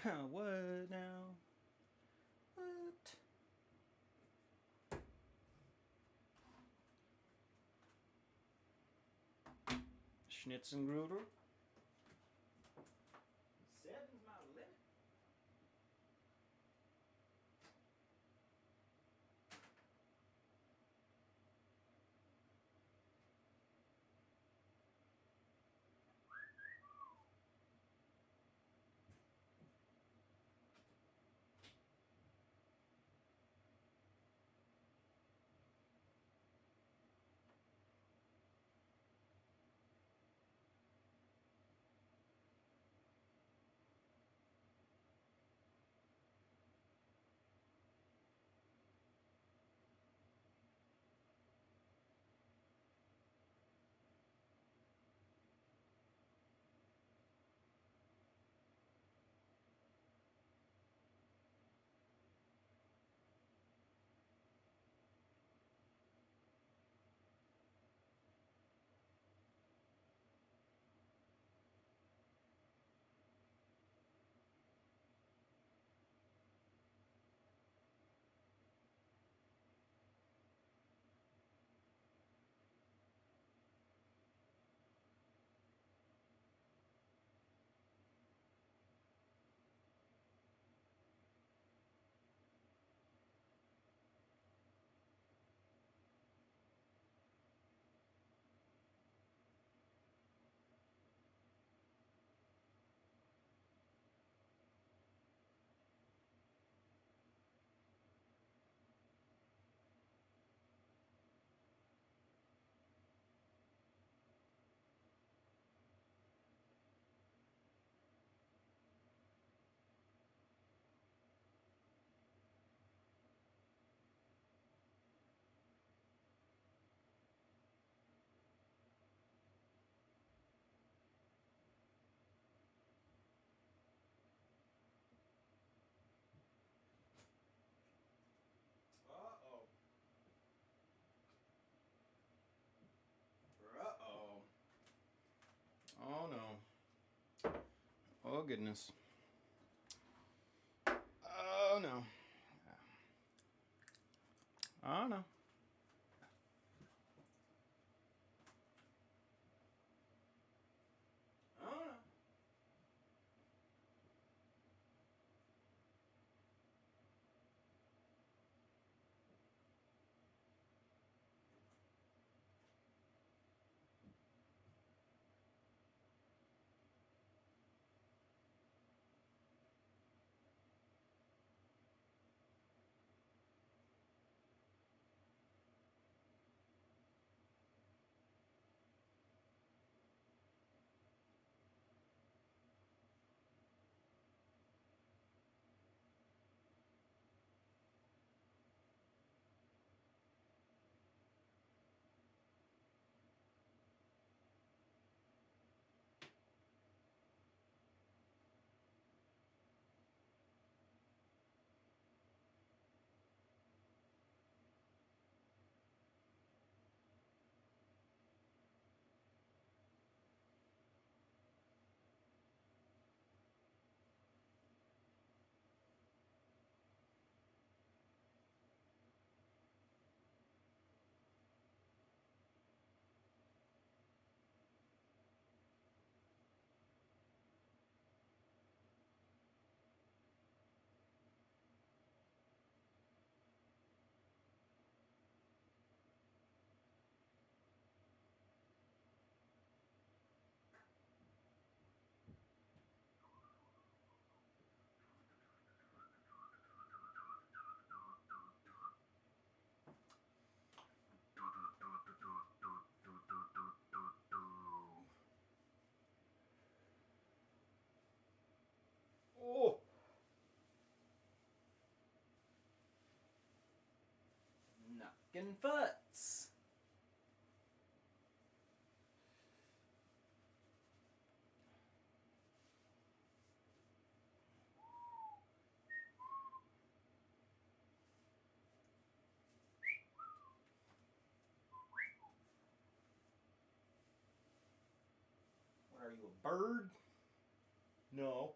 What now? What? Schnitzengruder. Seven's my limit. Uh-oh. Uh-oh. Oh no. Oh goodness. Oh no. Oh no. Oh no. Oh. Knocking foots. What are you, a bird? No.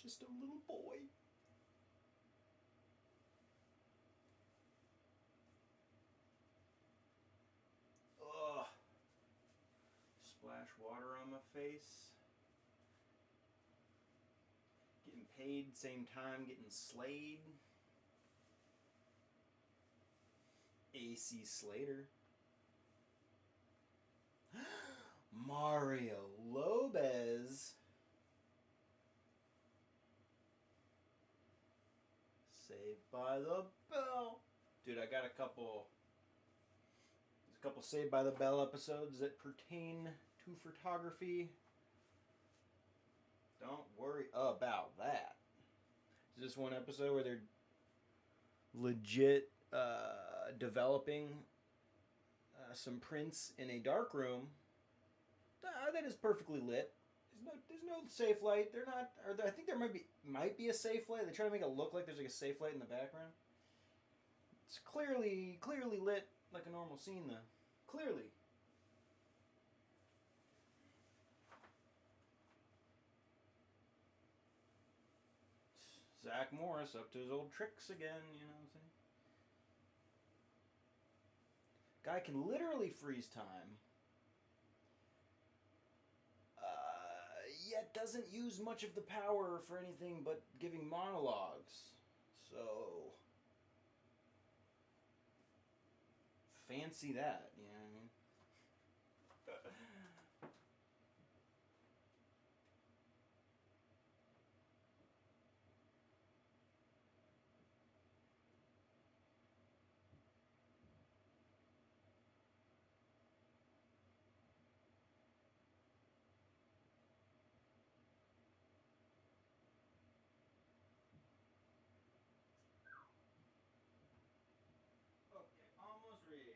Just a little boy. Ugh. Splash water on my face. Getting paid, same time getting slayed. AC Slater. Mario Lopez. Saved by the Bell. Dude, I got a couple Saved by the Bell episodes that pertain to photography. Don't worry about that. Is this one episode where they're legit developing some prints in a dark room that is perfectly lit. There's no safe light. They're not. I think there might be a safe light. They try to make it look like there's like a safe light in the background. It's clearly lit like a normal scene though. Clearly. Zach Morris up to his old tricks again, you know what I'm saying? Guy can literally freeze time. Yet doesn't use much of the power for anything but giving monologues. So fancy that, you know what I mean? Okay, almost ready.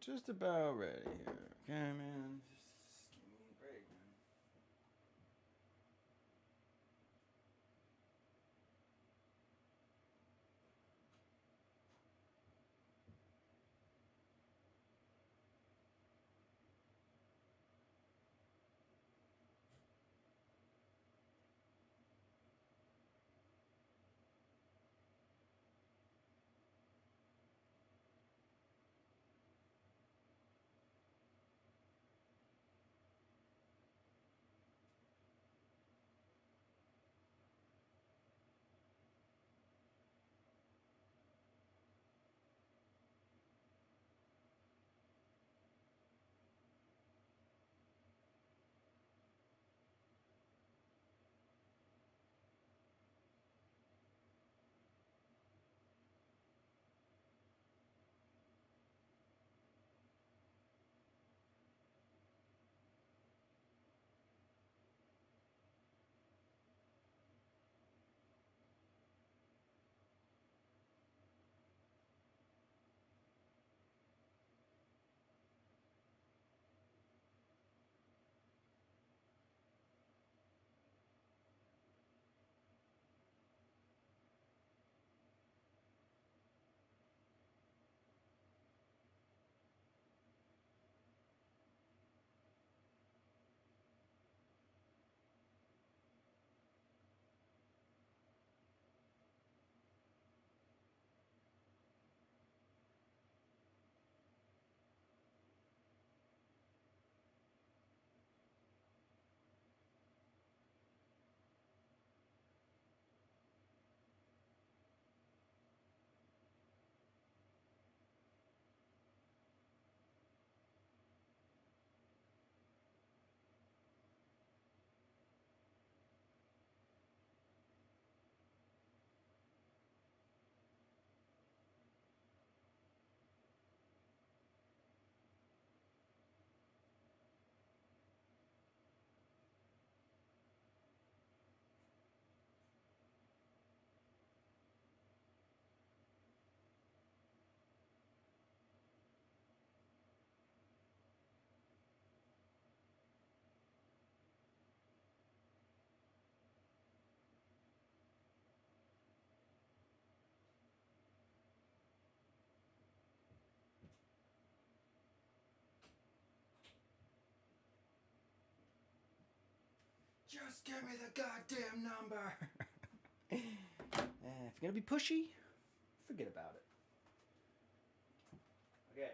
just about ready here. Okay, man. Just give me a break, man. Just give me the goddamn number. If you're gonna be pushy, forget about it. Okay.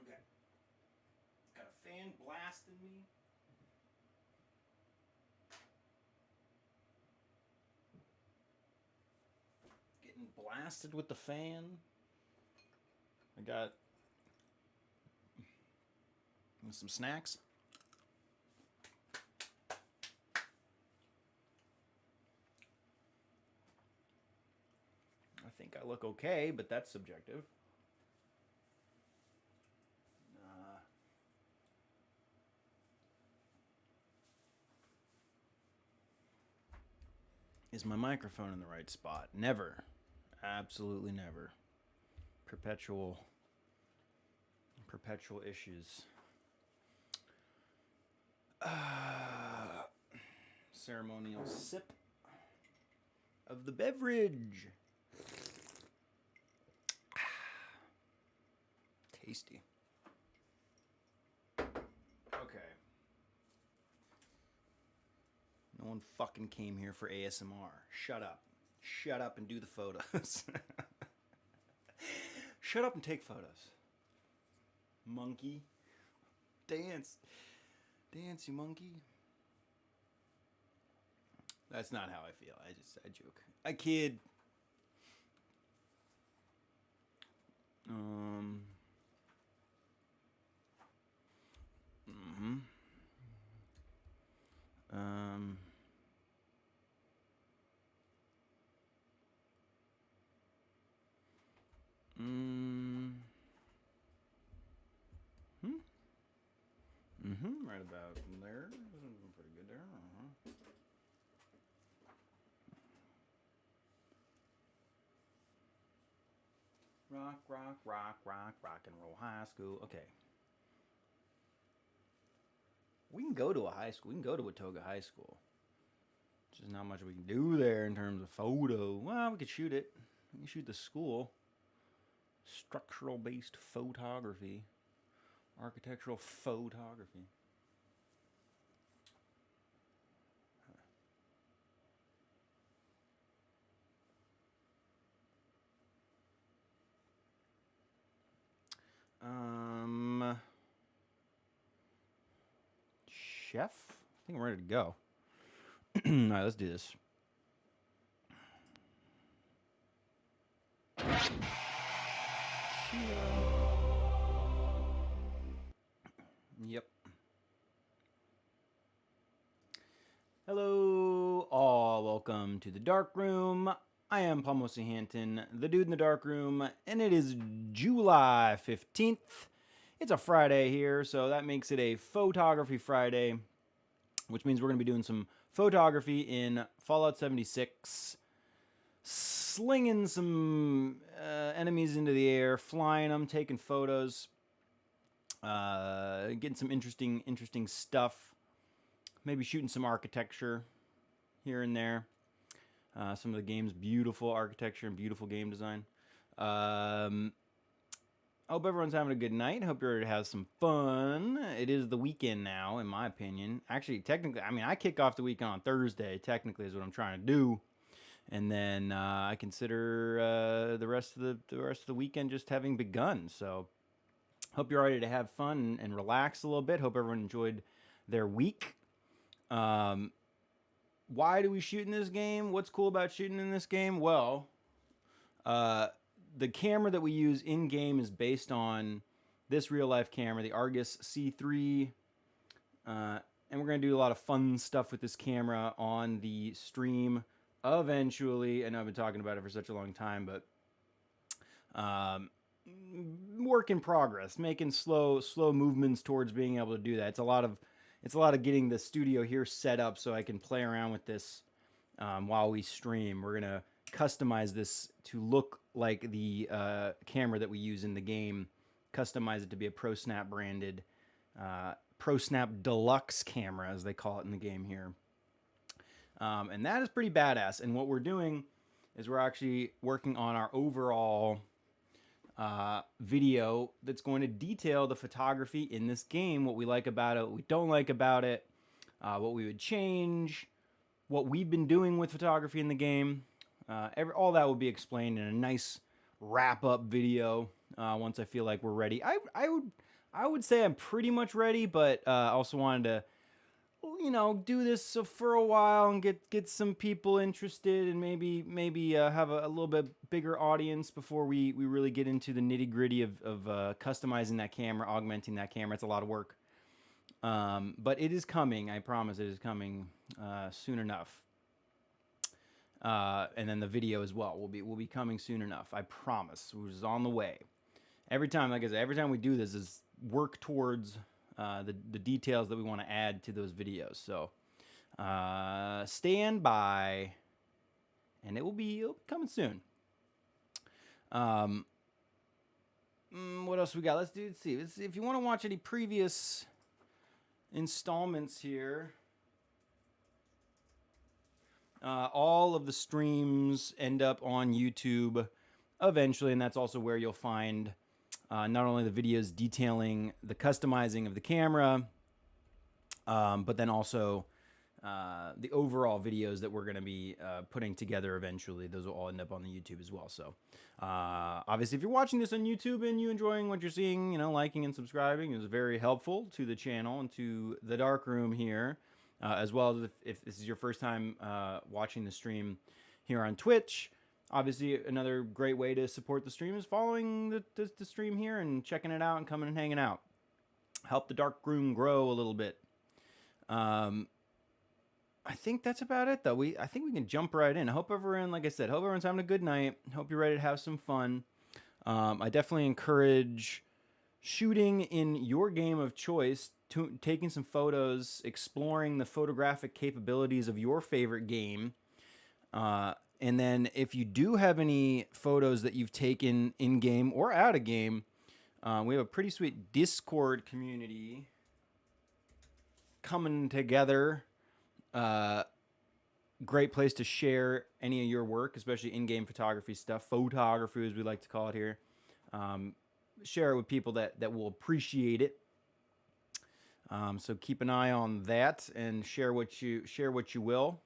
Okay. Got a fan blasting me. Getting blasted with the fan. I got some snacks. I think I look okay, but that's subjective. Is my microphone in the right spot? Never. Absolutely never. Perpetual issues. Ceremonial sip of the beverage. Tasty. Okay. No one fucking came here for ASMR. Shut up. Shut up and do the photos. Shut up and take photos. Monkey. Dance. Dance, you monkey. That's not how I feel. I joke. I kid. Right about there. Pretty good there. Rock and roll high school. Okay. We can go to a high school. We can go to Watauga High School. There's not much we can do there in terms of photo. Well, we could shoot it. We can shoot the school. Structural-based photography. Architectural photography. Chef? I think we're ready to go. All right, let's do this. Yep. Hello, all. Welcome to the dark room. I am Paul Hanton, the dude in the dark room, and it is July 15th. It's a Friday here, so that makes it a Photography Friday, which means we're going to be doing some photography in Fallout 76, slinging some enemies into the air, flying them, taking photos, getting some interesting stuff, maybe shooting some architecture here and there. Some of the game's beautiful architecture and beautiful game design. I hope everyone's having a good night. Hope you're ready to have some fun. It is the weekend now, in my opinion. Actually, technically, I mean, I kick off the weekend on Thursday, technically, is what I'm trying to do. And then I consider the rest of the weekend just having begun. So hope you're ready to have fun and relax a little bit. Hope everyone enjoyed their week. Why do we shoot in this game? What's cool about shooting in this game? Well, the camera that we use in-game is based on this real-life camera, the Argus C3. And we're going to do a lot of fun stuff with this camera on the stream eventually. I know I've been talking about it for such a long time, but work in progress, making slow movements towards being able to do that. It's a lot of getting the studio here set up so I can play around with this while we stream. We're going to customize this to look like the camera that we use in the game, customize it to be a ProSnap branded ProSnap Deluxe camera, as they call it in the game here. And that is pretty badass. And what we're doing is we're actually working on our overall video that's going to detail the photography in this game, what we like about it, what we don't like about it, what we would change, what we've been doing with photography in the game. All that will be explained in a nice wrap-up video once I feel like we're ready. I would say I'm pretty much ready, but also wanted to, do this for a while and get some people interested and maybe have a little bit bigger audience before we really get into the nitty-gritty of customizing that camera, augmenting that camera. It's a lot of work, but it is coming. I promise it is coming soon enough. And then the video as well will be coming soon enough. I promise. It was on the way. Every time, like I said, every time we do this is work towards the details that we want to add to those videos. So stand by, and it'll be coming soon. What else we got? Let's see. If you want to watch any previous installments here. All of the streams end up on YouTube eventually, and that's also where you'll find not only the videos detailing the customizing of the camera, but then also the overall videos that we're going to be putting together eventually. Those will all end up on the YouTube as well. So obviously, if you're watching this on YouTube and you're enjoying what you're seeing, liking and subscribing is very helpful to the channel and to the darkroom here, as well as if this is your first time watching the stream here on Twitch. Obviously, another great way to support the stream is following the stream here and checking it out and coming and hanging out. Help the darkroom grow a little bit. I think that's about it, though. I think we can jump right in. I hope everyone, like I said, hope everyone's having a good night. Hope you're ready to have some fun. I definitely encourage shooting in your game of choice, taking some photos, exploring the photographic capabilities of your favorite game. And then if you do have any photos that you've taken in-game or out of game, we have a pretty sweet Discord community coming together. Great place to share any of your work, especially in-game photography stuff, photography as we like to call it here. Share it with people that will appreciate it. So keep an eye on that and share what you will.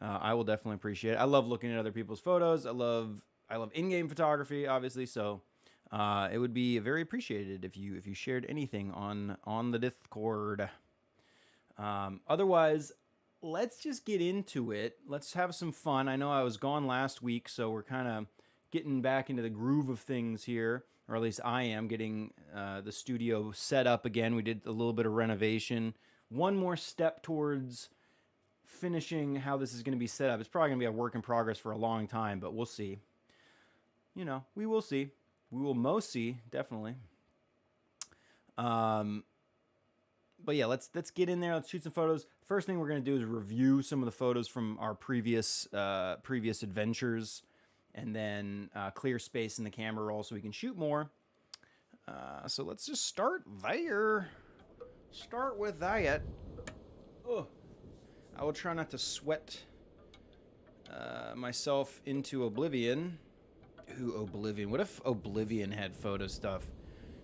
I will definitely appreciate it. I love looking at other people's photos. I love in-game photography, obviously. So it would be very appreciated if you shared anything on the Discord. Otherwise, let's just get into it. Let's have some fun. I know I was gone last week, so we're kind of getting back into the groove of things here, or at least I am getting the studio set up again. We did a little bit of renovation. One more step towards finishing how this is going to be set up. It's probably going to be a work in progress for a long time, but we'll see. We will see. We will most see, definitely. But yeah, let's get in there. Let's shoot some photos. First thing we're going to do is review some of the photos from our previous adventures, and then clear space in the camera roll so we can shoot more. So let's just start there. Start with that. Oh, I will try not to sweat myself into oblivion. Ooh, Oblivion. What if Oblivion had photo stuff?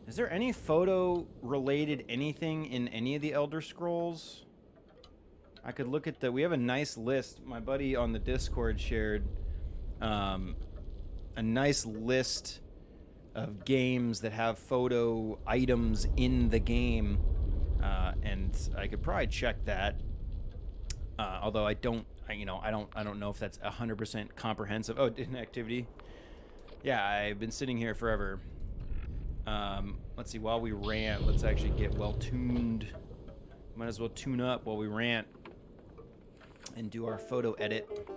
Is there any photo-related anything in any of the Elder Scrolls? I could look at we have a nice list. My buddy on the Discord shared a nice list of games that have photo items in the game. And I could probably check that. Although I don't know if that's 100% comprehensive. Oh, inactivity. Yeah, I've been sitting here forever. Let's see, while we rant, let's actually get well tuned. Might as well tune up while we rant and do our photo edit.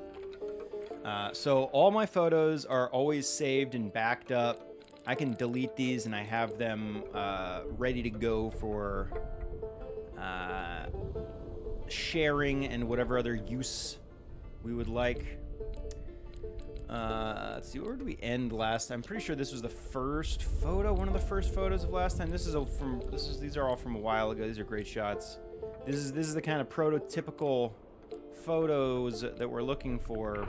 So all my photos are always saved and backed up. I can delete these and I have them ready to go for sharing and whatever other use we would like. Let's see, where did we end last time? I'm pretty sure this was the first photo, one of the first photos of last time. These are all from a while ago. These are great shots. This is the kind of prototypical photos that we're looking for.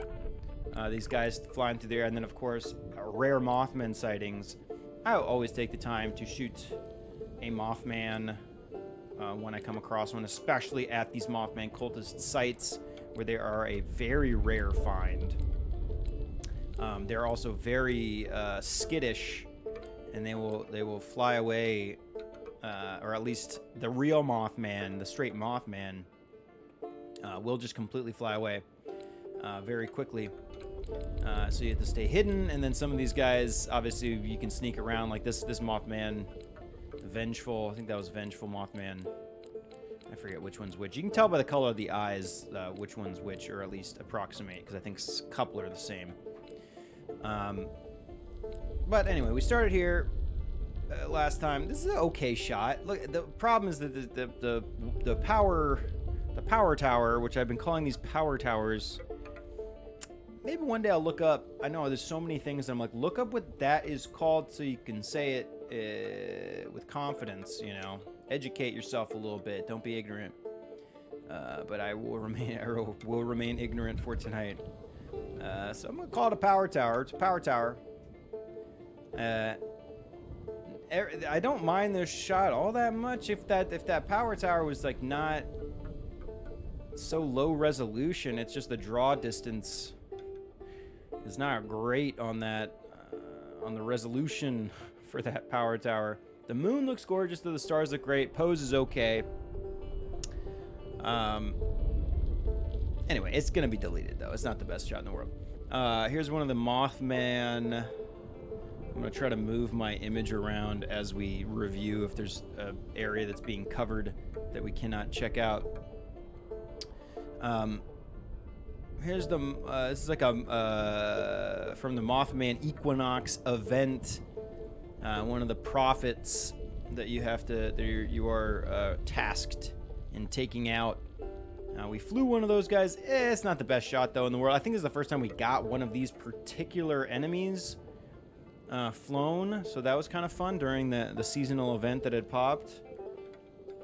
These guys flying through the air, and then of course rare Mothman sightings. I always take the time to shoot a Mothman when I come across one, especially at these Mothman Cultist sites where they are a very rare find. They're also very skittish, and they will fly away, or at least the real Mothman, the straight Mothman, will just completely fly away very quickly. So you have to stay hidden, and then some of these guys, obviously, you can sneak around, like this Mothman, Vengeful. I think that was Vengeful Mothman. I forget which one's which. You can tell by the color of the eyes which one's which, or at least approximate, because I think a couple are the same. But anyway, we started here last time. This is an okay shot. Look, the problem is that the power tower, which I've been calling these power towers. Maybe one day I'll look up. I know there's so many things. I'm like, look up what that is called so you can say it with confidence. Educate yourself a little bit. Don't be ignorant. but I will remain ignorant for tonight. So I'm gonna call it a power tower. It's a power tower. I don't mind this shot all that much if that power tower was like not so low resolution. It's just the draw distance is not great on that on the resolution for that power tower. The moon looks gorgeous, though the stars look great. Pose is okay. Anyway, it's gonna be deleted though. It's not the best shot in the world. Here's one of the Mothman. I'm gonna try to move my image around as we review if there's an area that's being covered that we cannot check out. Here's the this is like a from the Mothman Equinox event. One of the prophets that you have to you are tasked in taking out. We flew one of those guys. It's not the best shot though in the world. I think this is the first time we got one of these particular enemies flown, so that was kind of fun during the seasonal event that had popped.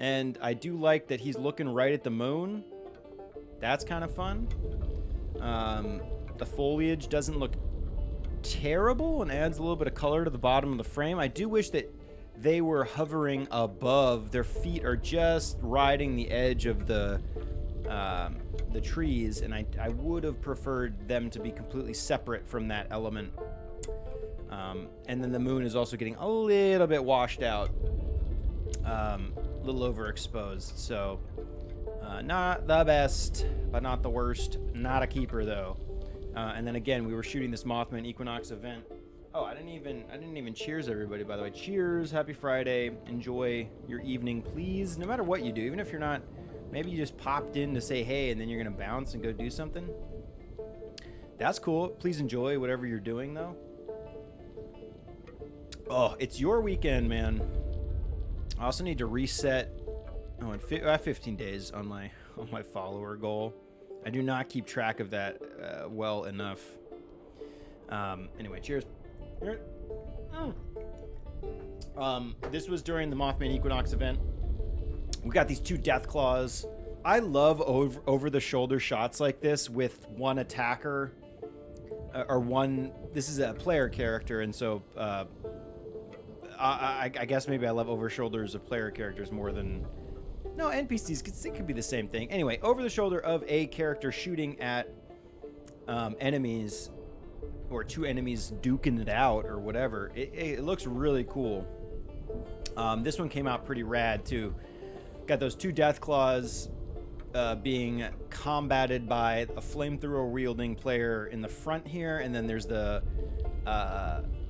And I do like that he's looking right at the moon. That's kind of fun. The foliage doesn't look terrible and adds a little bit of color to the bottom of the frame. I do wish that they were hovering above. Their feet are just riding the edge of the trees, and I would have preferred them to be completely separate from that element. And then the moon is also getting a little bit washed out, a little overexposed. So not the best, but not the worst. Not a keeper though. And then again, we were shooting this Mothman Equinox event. Oh, I didn't even cheers everybody, by the way. Cheers, happy Friday. Enjoy your evening, please. No matter what you do, even if you're not, maybe you just popped in to say hey and then you're gonna bounce and go do something. That's cool. Please enjoy whatever you're doing though. Oh, it's your weekend, man. I also need to reset. Oh, I have 15 days on my follower goal. I do not keep track of that well enough. Anyway, cheers. This was during the Mothman Equinox event. We got these two death claws. I love over the shoulder shots like this with one attacker or one. This is a player character, and so I guess maybe I love over shoulders of player characters more than. No, NPCs, it could be the same thing. Anyway, over the shoulder of a character shooting at enemies, or two enemies duking it out, or whatever. It looks really cool. This one came out pretty rad, too. Got those two death claws being combated by a flamethrower-wielding player in the front here, and then there's the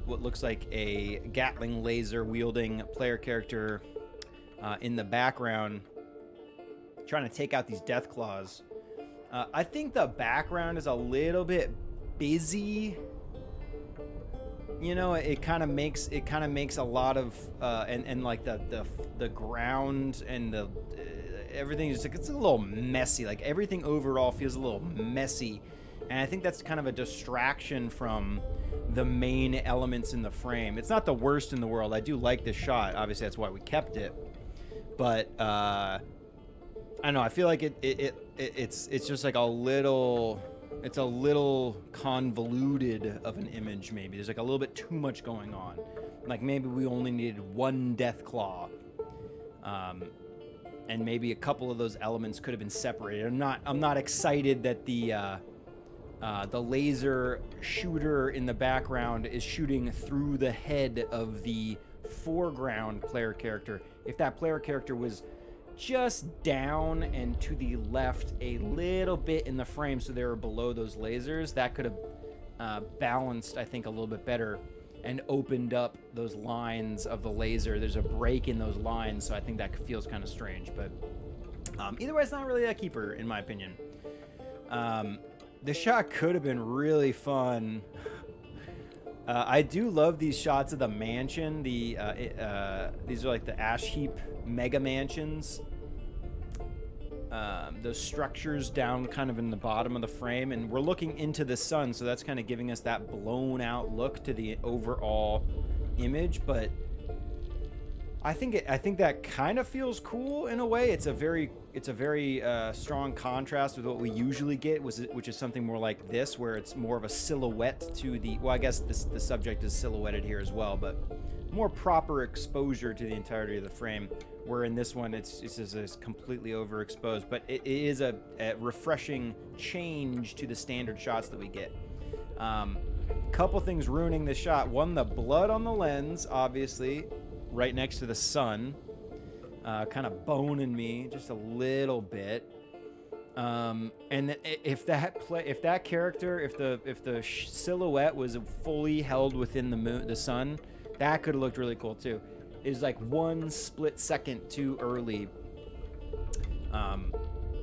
what looks like a Gatling laser-wielding player character in the background, trying to take out these death claws. I think the background is a little bit busy. You know, it kind of makes a lot of and like the ground and the everything is like, it's a little messy. Like everything overall feels a little messy, and I think that's kind of a distraction from the main elements in the frame. It's not the worst in the world. I do like this shot. Obviously, that's why we kept it. But I don't know. I feel like it's just like a little. It's a little convoluted of an image. Maybe there's like a little bit too much going on. Like maybe we only needed one death claw, and maybe a couple of those elements could have been separated. I'm not excited that the laser shooter in the background is shooting through the head of the foreground player character. If that player character was just down and to the left a little bit in the frame, so they were below those lasers, that could have balanced, I think, a little bit better and opened up those lines of the laser. There's a break in those lines, so I think that feels kind of strange. But either way, it's not really a keeper, in my opinion. The shot could have been really fun. I do love these shots of the mansion. These are like the ash heap mega mansions. Those structures down kind of in the bottom of the frame, and we're looking into the sun, so that's kind of giving us that blown out look to the overall image. But I think that kind of feels cool in a way. It's a very strong contrast with what we usually get, which is something more like this, where it's more of a silhouette to the. Well, I guess the subject is silhouetted here as well, but more proper exposure to the entirety of the frame. Where in this one, it's completely overexposed, but it is a refreshing change to the standard shots that we get. Couple things ruining this shot. One, the blood on the lens, obviously, right next to the sun, kind of boning me just a little bit. And if that character, if the silhouette was fully held within the sun, that could have looked really cool too. Is like one split second too early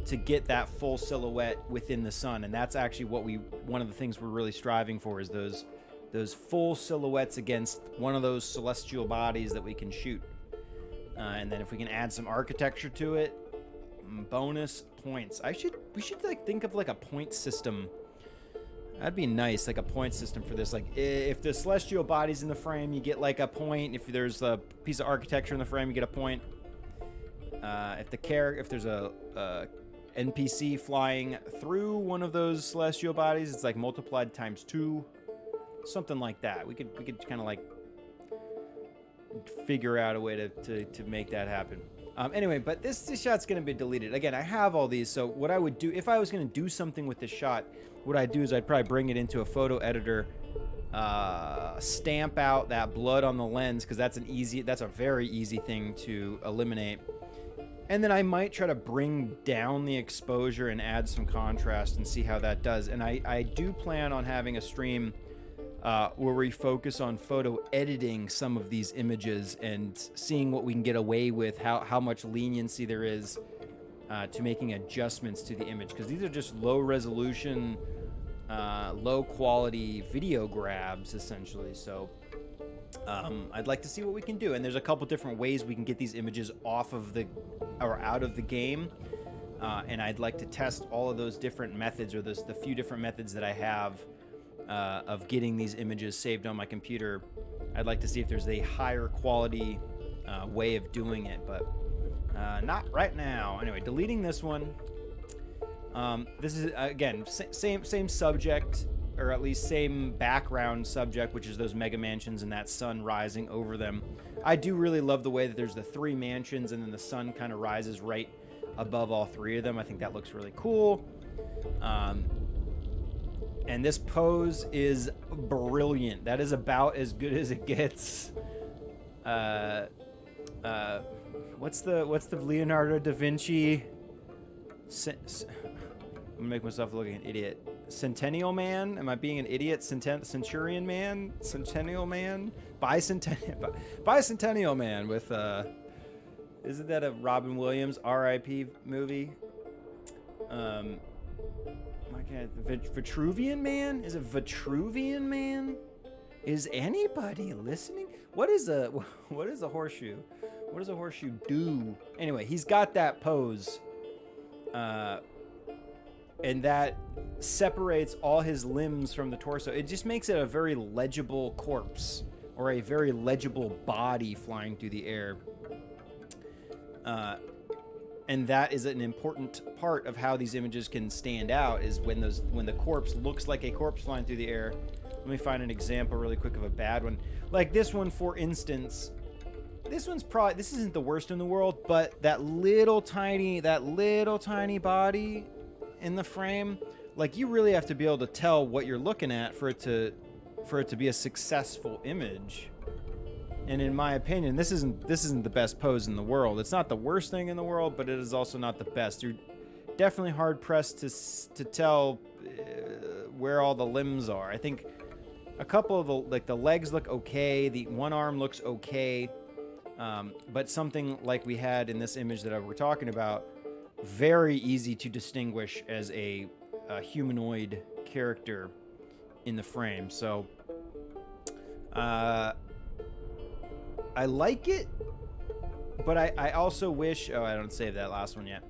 to get that full silhouette within the sun, and that's actually one of the things we're really striving for, is those full silhouettes against one of those celestial bodies that we can shoot. And then if we can add some architecture to it, bonus points. We should like think of like a point system. That'd be nice, like a point system for this. Like if the celestial body's in the frame, you get like a point. If there's a piece of architecture in the frame, you get a point. If there's a NPC flying through one of those celestial bodies, it's like multiplied times 2, something like that. We could kind of like figure out a way to make that happen. Anyway, but this shot's going to be deleted. Again, I have all these, so what I would do, if I was going to do something with this shot, what I'd do is I'd probably bring it into a photo editor, stamp out that blood on the lens, because that's a very easy thing to eliminate. And then I might try to bring down the exposure and add some contrast and see how that does. And I do plan on having a stream where we focus on photo editing some of these images and seeing what we can get away with, how much leniency there is to making adjustments to the image, because these are just low resolution, low quality video grabs essentially. So I'd like to see what we can do, and there's a couple different ways we can get these images off of or out of the game, and I'd like to test all of those different methods, or the few different methods that I have of getting these images saved on my computer. I'd like to see if there's a higher quality way of doing it, but not right now. Anyway, deleting this one. This is again same subject, or at least same background subject, which is those mega mansions and that sun rising over them. I do really love the way that there's the 3 mansions and then the sun kind of rises right above all 3 of them. I think that looks really cool. And this pose is brilliant. That is about as good as it gets. What's the Leonardo da Vinci? I'm gonna make myself look like an idiot. Centennial Man? Am I being an idiot? Centurion Man? Centennial Man? Bicentennial Man with isn't that a Robin Williams R.I.P. movie? Vitruvian Man? Is it Vitruvian Man? Is anybody listening? What is a horseshoe? What does a horseshoe do? Anyway, he's got that pose. And that separates all his limbs from the torso. It just makes it a very legible corpse, or a very legible body flying through the air. And that is an important part of how these images can stand out, is when the corpse looks like a corpse flying through the air. Let me find an example really quick of a bad one. Like this one, for instance. This isn't the worst in the world, but that little tiny body in the frame, like, you really have to be able to tell what you're looking at for it to be a successful image. And in my opinion, this isn't the best pose in the world. It's not the worst thing in the world, but it is also not the best. You're definitely hard pressed to tell where all the limbs are. I think a couple of the legs look okay. The one arm looks okay. But something like we had in this image that we're talking about, very easy to distinguish as a humanoid character in the frame. So I like it, but I also wish... Oh, I don't save that last one yet.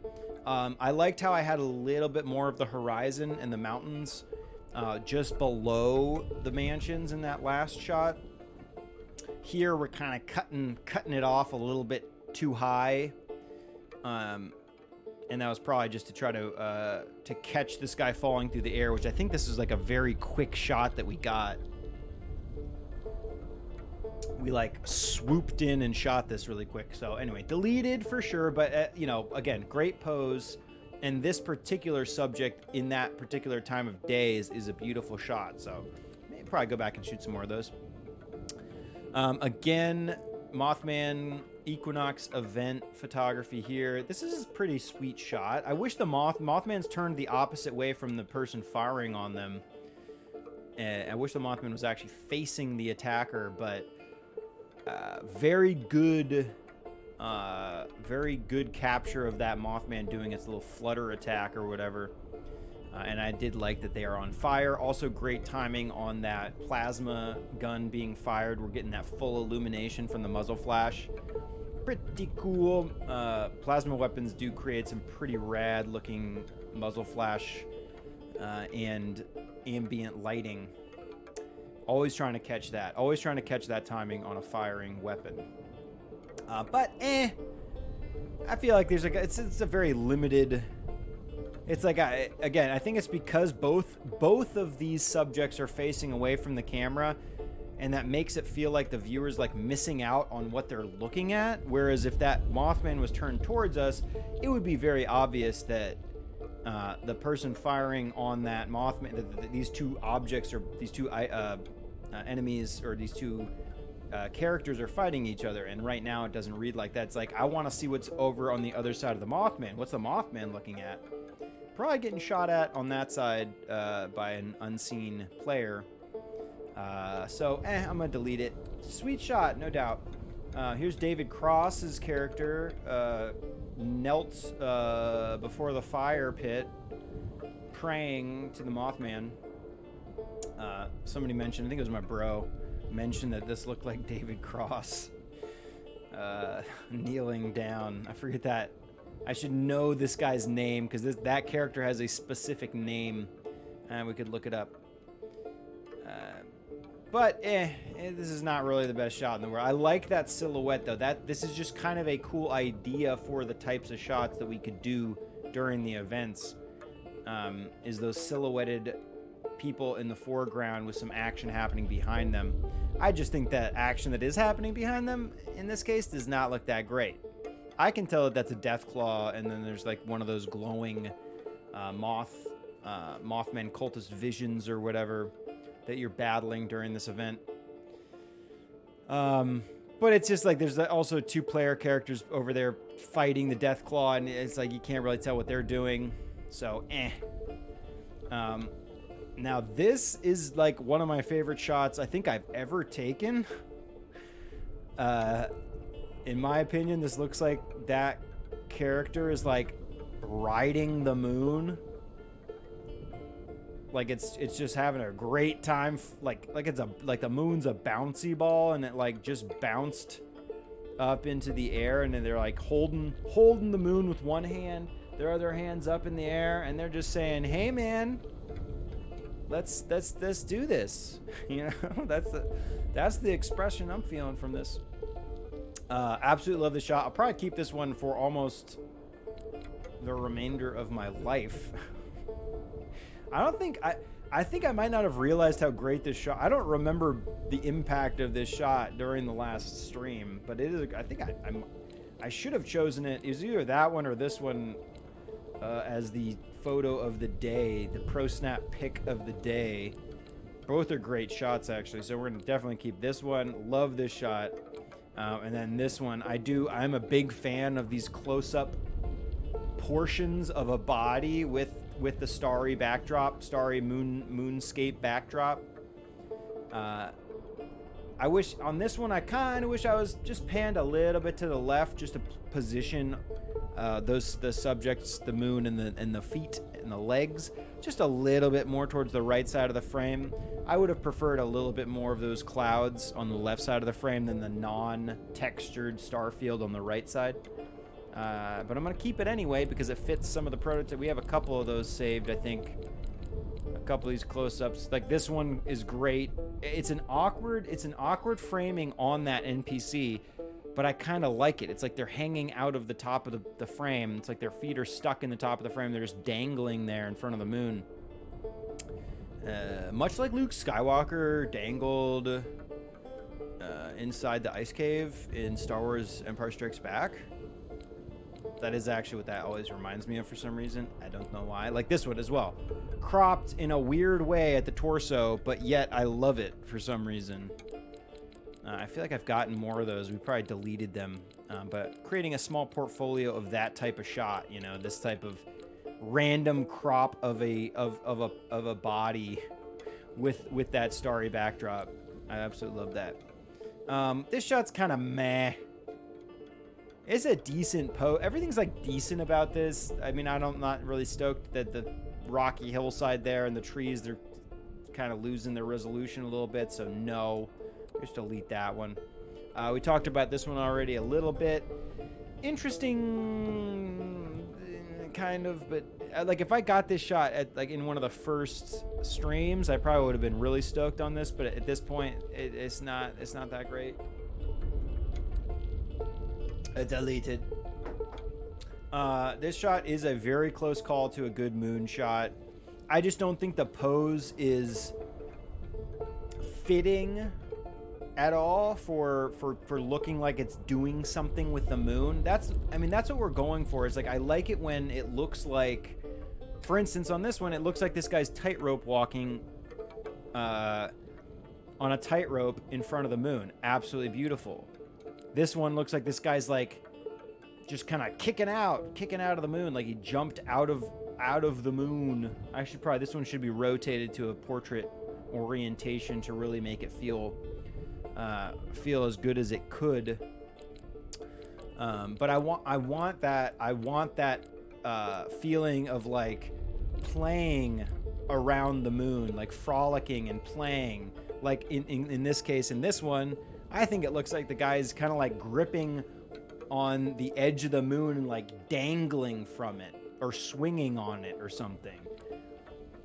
I liked how I had a little bit more of the horizon and the mountains just below the mansions in that last shot. Here we're kind of cutting it off a little bit too high. And that was probably just to try to catch this guy falling through the air, which I think this is like a very quick shot that we got. We like swooped in and shot this really quick. So anyway, deleted for sure, but you know, again, great pose. And this particular subject in that particular time of day is a beautiful shot. So maybe probably go back and shoot some more of those. Again, Mothman Equinox event photography here. This is a pretty sweet shot. I wish the Mothman's turned the opposite way from the person firing on them. I wish the Mothman was actually facing the attacker, but very good capture of that Mothman doing its little flutter attack or whatever. And I did like that they are on fire. Also great timing on that plasma gun being fired. We're getting that full illumination from the muzzle flash. Pretty cool. Plasma weapons do create some pretty rad looking muzzle flash and ambient lighting. Always trying to catch that. Always trying to catch that timing on a firing weapon. But I feel like there's it's a very limited. It's like, again, I think it's because both of these subjects are facing away from the camera, and that makes it feel like the viewer's like missing out on what they're looking at. Whereas if that Mothman was turned towards us, it would be very obvious that the person firing on that Mothman, these two objects or these two enemies or these two characters are fighting each other. And right now it doesn't read like that. It's like, I want to see what's over on the other side of the Mothman. What's the Mothman looking at? Probably getting shot at on that side by an unseen player. So I'm gonna delete it. Sweet shot, no doubt. Here's David Cross's character, knelt before the fire pit, praying to the Mothman. Somebody mentioned, I think it was my bro, mentioned that this looked like David Cross kneeling down. I forget that. I should know this guy's name because that character has a specific name, and we could look it up. But this is not really the best shot in the world. I like that silhouette though. This is just kind of a cool idea for the types of shots that we could do during the events. Is those silhouetted people in the foreground with some action happening behind them. I just think that action that is happening behind them in this case does not look that great. I can tell that that's a Deathclaw, and then there's like one of those glowing Mothman Cultist visions or whatever that you're battling during this event. But it's just like there's also two player characters over there fighting the Deathclaw, and it's like you can't really tell what they're doing. So, now this is like one of my favorite shots I think I've ever taken. In my opinion, this looks like that character is like riding the moon. Like it's just having a great time. Like the moon's a bouncy ball, and it like just bounced up into the air, and then they're like holding the moon with one hand, their other hand's up in the air, and they're just saying, "Hey man, let's do this." You know, that's the expression I'm feeling from this. Absolutely love the shot. I'll probably keep this one for almost the remainder of my life. I think I might not have realized how great this shot. I don't remember the impact of this shot during the last stream, but it is. I think I should have chosen it. It was either that one or this one as the photo of the day, the ProSnap pick of the day. Both are great shots actually, so we're gonna definitely keep this one. Love this shot. And then this one, I'm a big fan of these close-up portions of a body with the starry backdrop, starry moonscape backdrop. I wish on this one, I kind of wish I was just panned a little bit to the left, just to position the subjects, the moon and the feet and the legs, just a little bit more towards the right side of the frame. I would have preferred a little bit more of those clouds on the left side of the frame than the non-textured star field on the right side. But I'm going to keep it anyway because it fits some of the prototype. We have a couple of those saved, I think. A couple of these close-ups. Like this one is great. It's an awkward framing on that NPC, but I kind of like it. It's like they're hanging out of the top of the frame. It's like their feet are stuck in the top of the frame. They're just dangling there in front of the moon. Much like Luke Skywalker dangled inside the ice cave in Star Wars Empire Strikes Back. That is actually what that always reminds me of for some reason. I don't know why. Like this one as well. Cropped in a weird way at the torso, but yet I love it for some reason. I feel like I've gotten more of those. We probably deleted them. But creating a small portfolio of that type of shot, you know, this type of random crop of a body with that starry backdrop. I absolutely love that. This shot's kind of meh. It's a decent pose. Everything's like decent about this. I mean, I'm not really stoked that the rocky hillside there and the trees, they're kind of losing their resolution a little bit. So no, just delete that one. We talked about this one already a little bit. Interesting, kind of, but like if I got this shot at like in one of the first streams, I probably would have been really stoked on this. But at this point, it's not that great. Deleted. This shot is a very close call to a good moon shot. I just don't think the pose is fitting at all for looking like it's doing something with the moon. That's what we're going for. Is like I like it when it looks like, for instance, on this one, it looks like this guy's tightrope walking on a tightrope in front of the moon. Absolutely beautiful. This one looks like this guy's like just kind of kicking out of the moon, like he jumped out of the moon. This one should be rotated to a portrait orientation to really make it feel as good as it could. But I want that feeling of like playing around the moon, like frolicking and playing. Like in this case, in this one, I think it looks like the guy's kind of like gripping on the edge of the moon and like dangling from it or swinging on it or something.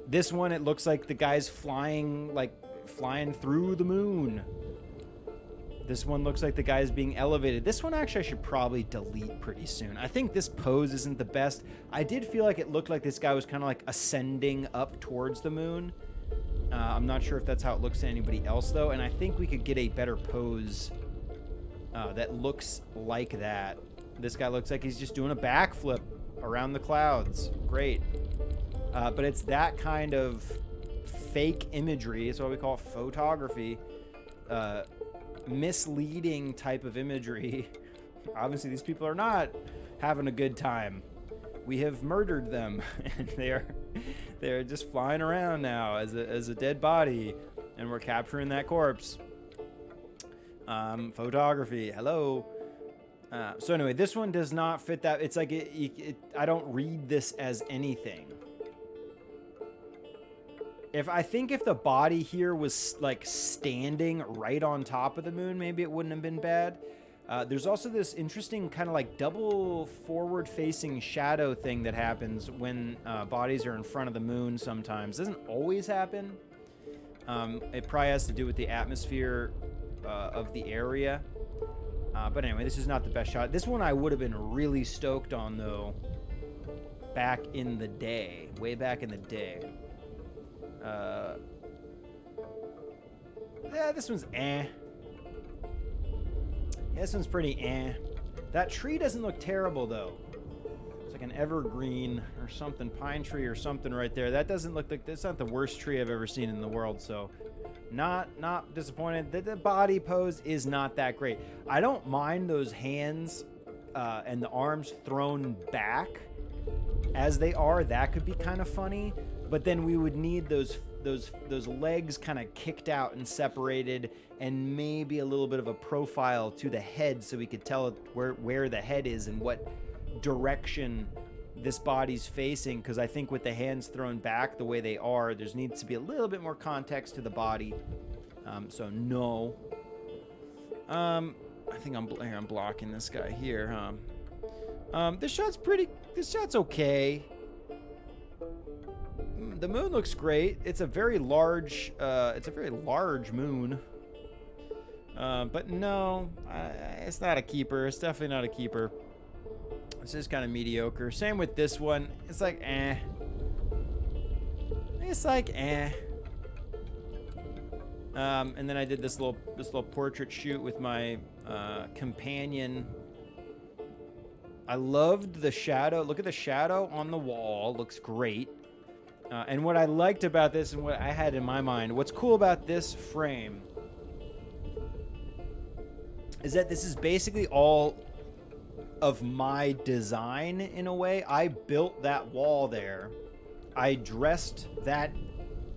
This one, it looks like the guy's flying through the moon. This one looks like the guy's being elevated. This one actually I should probably delete pretty soon. I think this pose isn't the best. I did feel like it looked like this guy was kind of like ascending up towards the moon. I'm not sure if that's how it looks to anybody else, though, and I think we could get a better pose that looks like that. This guy looks like he's just doing a backflip around the clouds. Great. But it's that kind of fake imagery. It's what we call photography. Misleading type of imagery. Obviously, these people are not having a good time. We have murdered them, and they're just flying around now as a dead body, and we're capturing that corpse. Photography, hello. So anyway, this one does not fit that. It's like I don't read this as anything. If the body here was like standing right on top of the moon, maybe it wouldn't have been bad. There's also this interesting kind of like double forward-facing shadow thing that happens when bodies are in front of the moon sometimes. It doesn't always happen. It probably has to do with the atmosphere of the area. But anyway, this is not the best shot. This one I would have been really stoked on, though, back in the day. Way back in the day. Yeah, this one's eh. Yeah, this one's pretty eh. That tree doesn't look terrible, though. It's like an evergreen or something, pine tree or something right there. That doesn't look like, that's not the worst tree I've ever seen in the world, so not disappointed. The body pose is not that great. I don't mind those hands and the arms thrown back as they are. That could be kind of funny, but then we would need those legs kind of kicked out and separated, and maybe a little bit of a profile to the head so we could tell where the head is and what direction this body's facing, because I think with the hands thrown back the way they are, there needs to be a little bit more context to the body. So no. I think I'm blocking this guy here, huh? This shot's okay. The moon looks great. It's a very large moon. But no, it's not a keeper. It's definitely not a keeper. It's just kind of mediocre. Same with this one. It's like, eh. It's like, eh. And then I did this little portrait shoot with my companion. I loved the shadow. Look at the shadow on the wall. Looks great. And what I liked about this and what I had in my mind, what's cool about this frame is that this is basically all of my design in a way. I built that wall there. I dressed that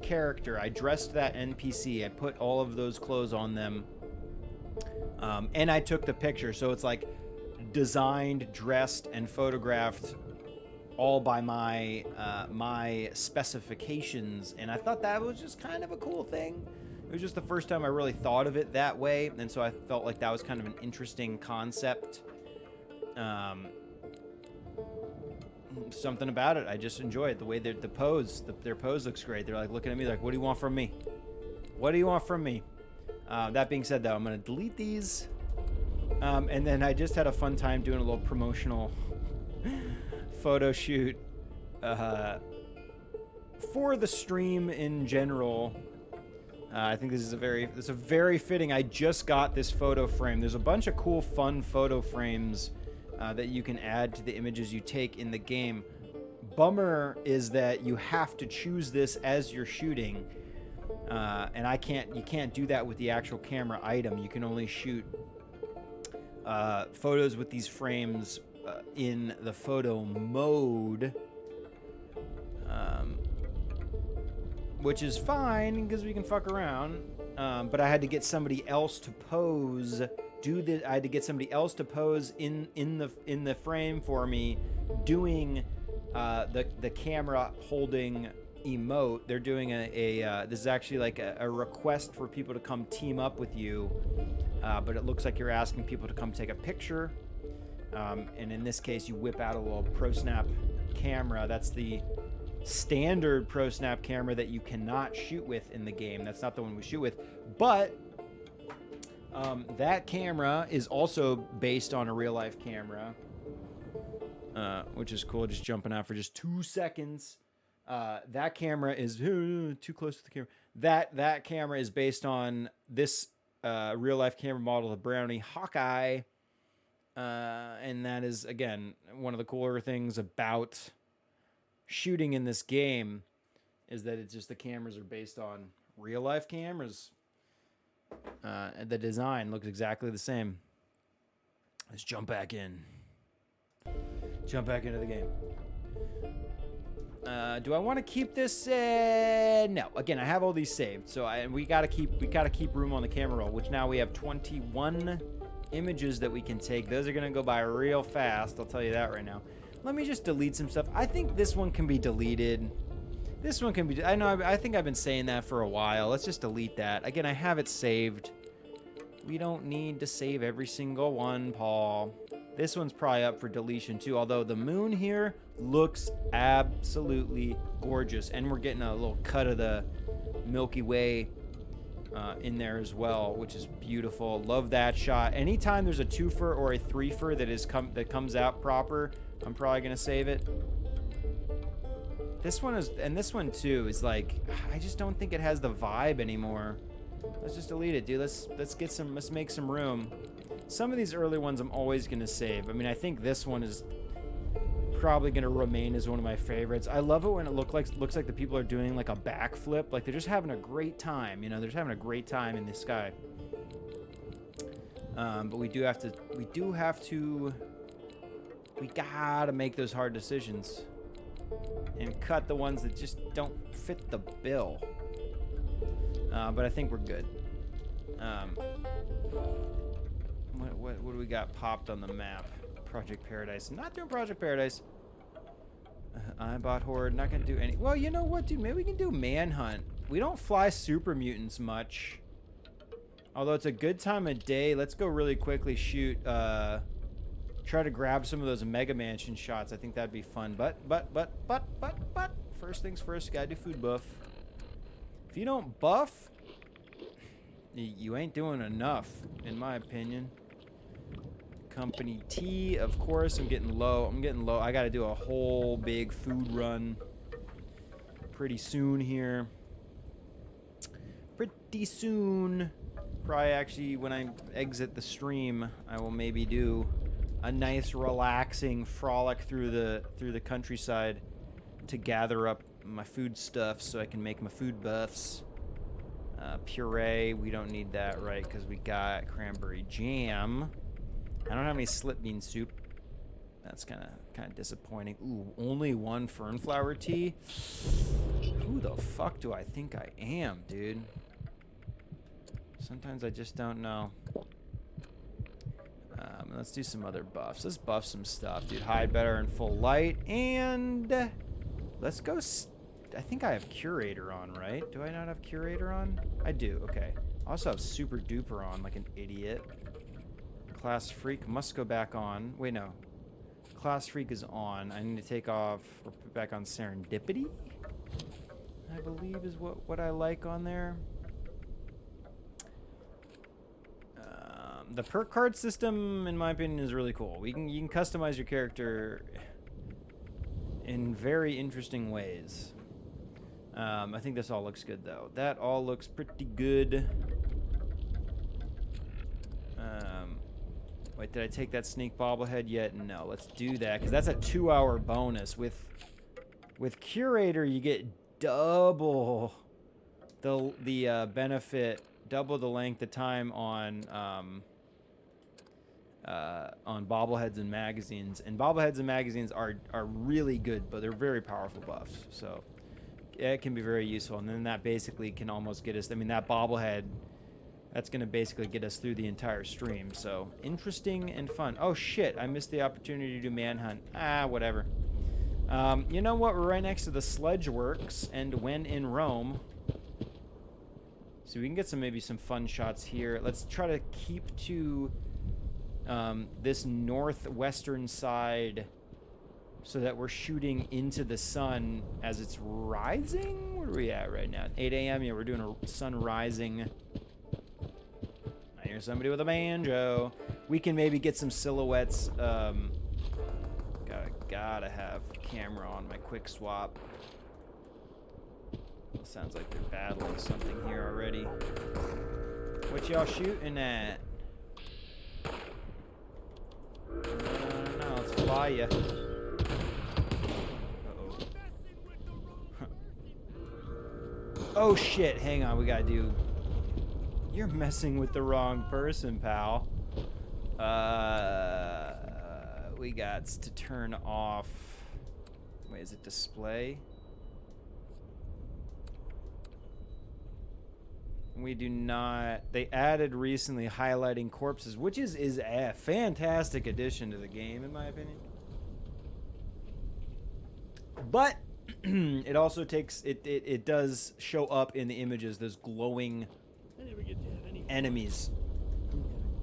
character. I dressed that NPC. I put all of those clothes on them. And I took the picture. So it's like designed, dressed, and photographed all by my my specifications. And I thought that was just kind of a cool thing. It was just the first time I really thought of it that way. And so I felt like that was kind of an interesting concept. Something about it. I just enjoy it. The way their pose looks great. They're like looking at me like, what do you want from me? What do you want from me? That being said, though, I'm going to delete these. And then I just had a fun time doing a little promotional photo shoot for the stream in general. I think this is a very fitting. I just got this photo frame. There's a bunch of cool, fun photo frames that you can add to the images you take in the game. Bummer is that you have to choose this as you're shooting, and you can't do that with the actual camera item. You can only shoot photos with these frames in the photo mode, which is fine because we can fuck around. But I had to get somebody else to pose. I had to get somebody else to pose in the frame for me, doing the camera holding emote. They're doing this is actually like a request for people to come team up with you, but it looks like you're asking people to come take a picture. And in this case, you whip out a little ProSnap camera. That's the standard ProSnap camera that you cannot shoot with in the game. That's not the one we shoot with, but that camera is also based on a real life camera, which is cool. Just jumping out for just 2 seconds. That camera is too close to the camera. That camera is based on this real life camera model, the Brownie Hawkeye. And that is, again, one of the cooler things about shooting in this game is that it's just the cameras are based on real life cameras. The design looks exactly the same. Let's jump back in. Jump back into the game. Do I want to keep this? No. Again, I have all these saved, so we gotta keep room on the camera roll. Which now we have 21 images that we can take. Those are gonna go by real fast. I'll tell you that right now. Let me just delete some stuff. I think this one can be deleted. This one can be... I know, I think I've been saying that for a while. Let's just delete that. Again, I have it saved. We don't need to save every single one, Paul. This one's probably up for deletion, too. Although the moon here looks absolutely gorgeous. And we're getting a little cut of the Milky Way in there as well, which is beautiful. Love that shot. Anytime there's a twofer or a threefer that comes out proper, I'm probably going to save it. This one is, and this one too is like, I just don't think it has the vibe anymore. Let's just delete it, dude. Let's make some room. Some of these early ones I'm always gonna save. I mean, I think this one is probably gonna remain as one of my favorites. I love it when it looks like the people are doing like a backflip, like they're just having a great time. You know, they're just having a great time in the sky. But we gotta make those hard decisions. And cut the ones that just don't fit the bill. But I think we're good. What do we got popped on the map? Project Paradise. Not doing Project Paradise. I bought Horde. Not gonna do any. Well, you know what, dude? Maybe we can do Manhunt. We don't fly super mutants much. Although it's a good time of day. Let's go really quickly shoot. Try to grab some of those Mega Mansion shots. I think that'd be fun. But first things first, you gotta do food buff. If you don't buff, you ain't doing enough, in my opinion. Company tea, of course. I'm getting low. I gotta do a whole big food run pretty soon here. Pretty soon. Probably actually when I exit the stream, I will maybe do a nice relaxing frolic through the countryside to gather up my food stuff so I can make my food buffs. Puree, we don't need that, right? Because we got cranberry jam. I don't have any slip bean soup. That's kind of disappointing. Ooh, only one fernflower tea? Who the fuck do I think I am, dude? Sometimes I just don't know. Let's do some other buffs. Let's buff some stuff, dude. Hide better in full light. And let's go... I think I have Curator on, right? Do I not have Curator on? I do, okay. I also have Super Duper on, like an idiot. Class Freak must go back on. Wait, no. Class Freak is on. I need to take off or put back on Serendipity, I believe is what I like on there. The perk card system, in my opinion, is really cool. You can customize your character in very interesting ways. I think this all looks good, though. That all looks pretty good. Wait, did I take that sneak bobblehead yet? No, let's do that, because that's a 2-hour bonus. With Curator, you get double the benefit, double the length of time on bobbleheads and magazines. And bobbleheads and magazines are really good, but they're very powerful buffs. So it can be very useful. And then that basically can almost get us, I mean, that bobblehead, that's going to basically get us through the entire stream. So interesting and fun. Oh, shit. I missed the opportunity to do Manhunt. Whatever. You know what? We're right next to the Sledge Works. And when in Rome. So we can get maybe some fun shots here. Let's try to keep to this northwestern side so that we're shooting into the sun as it's rising. Where are we at right now? 8 a.m. Yeah, we're doing a sun rising. I hear somebody with a banjo. We can maybe get some silhouettes. Gotta have camera on my quick swap. It sounds like they're battling something here already. What y'all shooting at? No, let's fly ya. Uh-oh. Oh shit, hang on, we gotta do... You're messing with the wrong person, pal. We got to turn off... Wait, is it display? We do not... They added recently highlighting corpses, which is a fantastic addition to the game, in my opinion. But it also takes... It does show up in the images, those glowing enemies.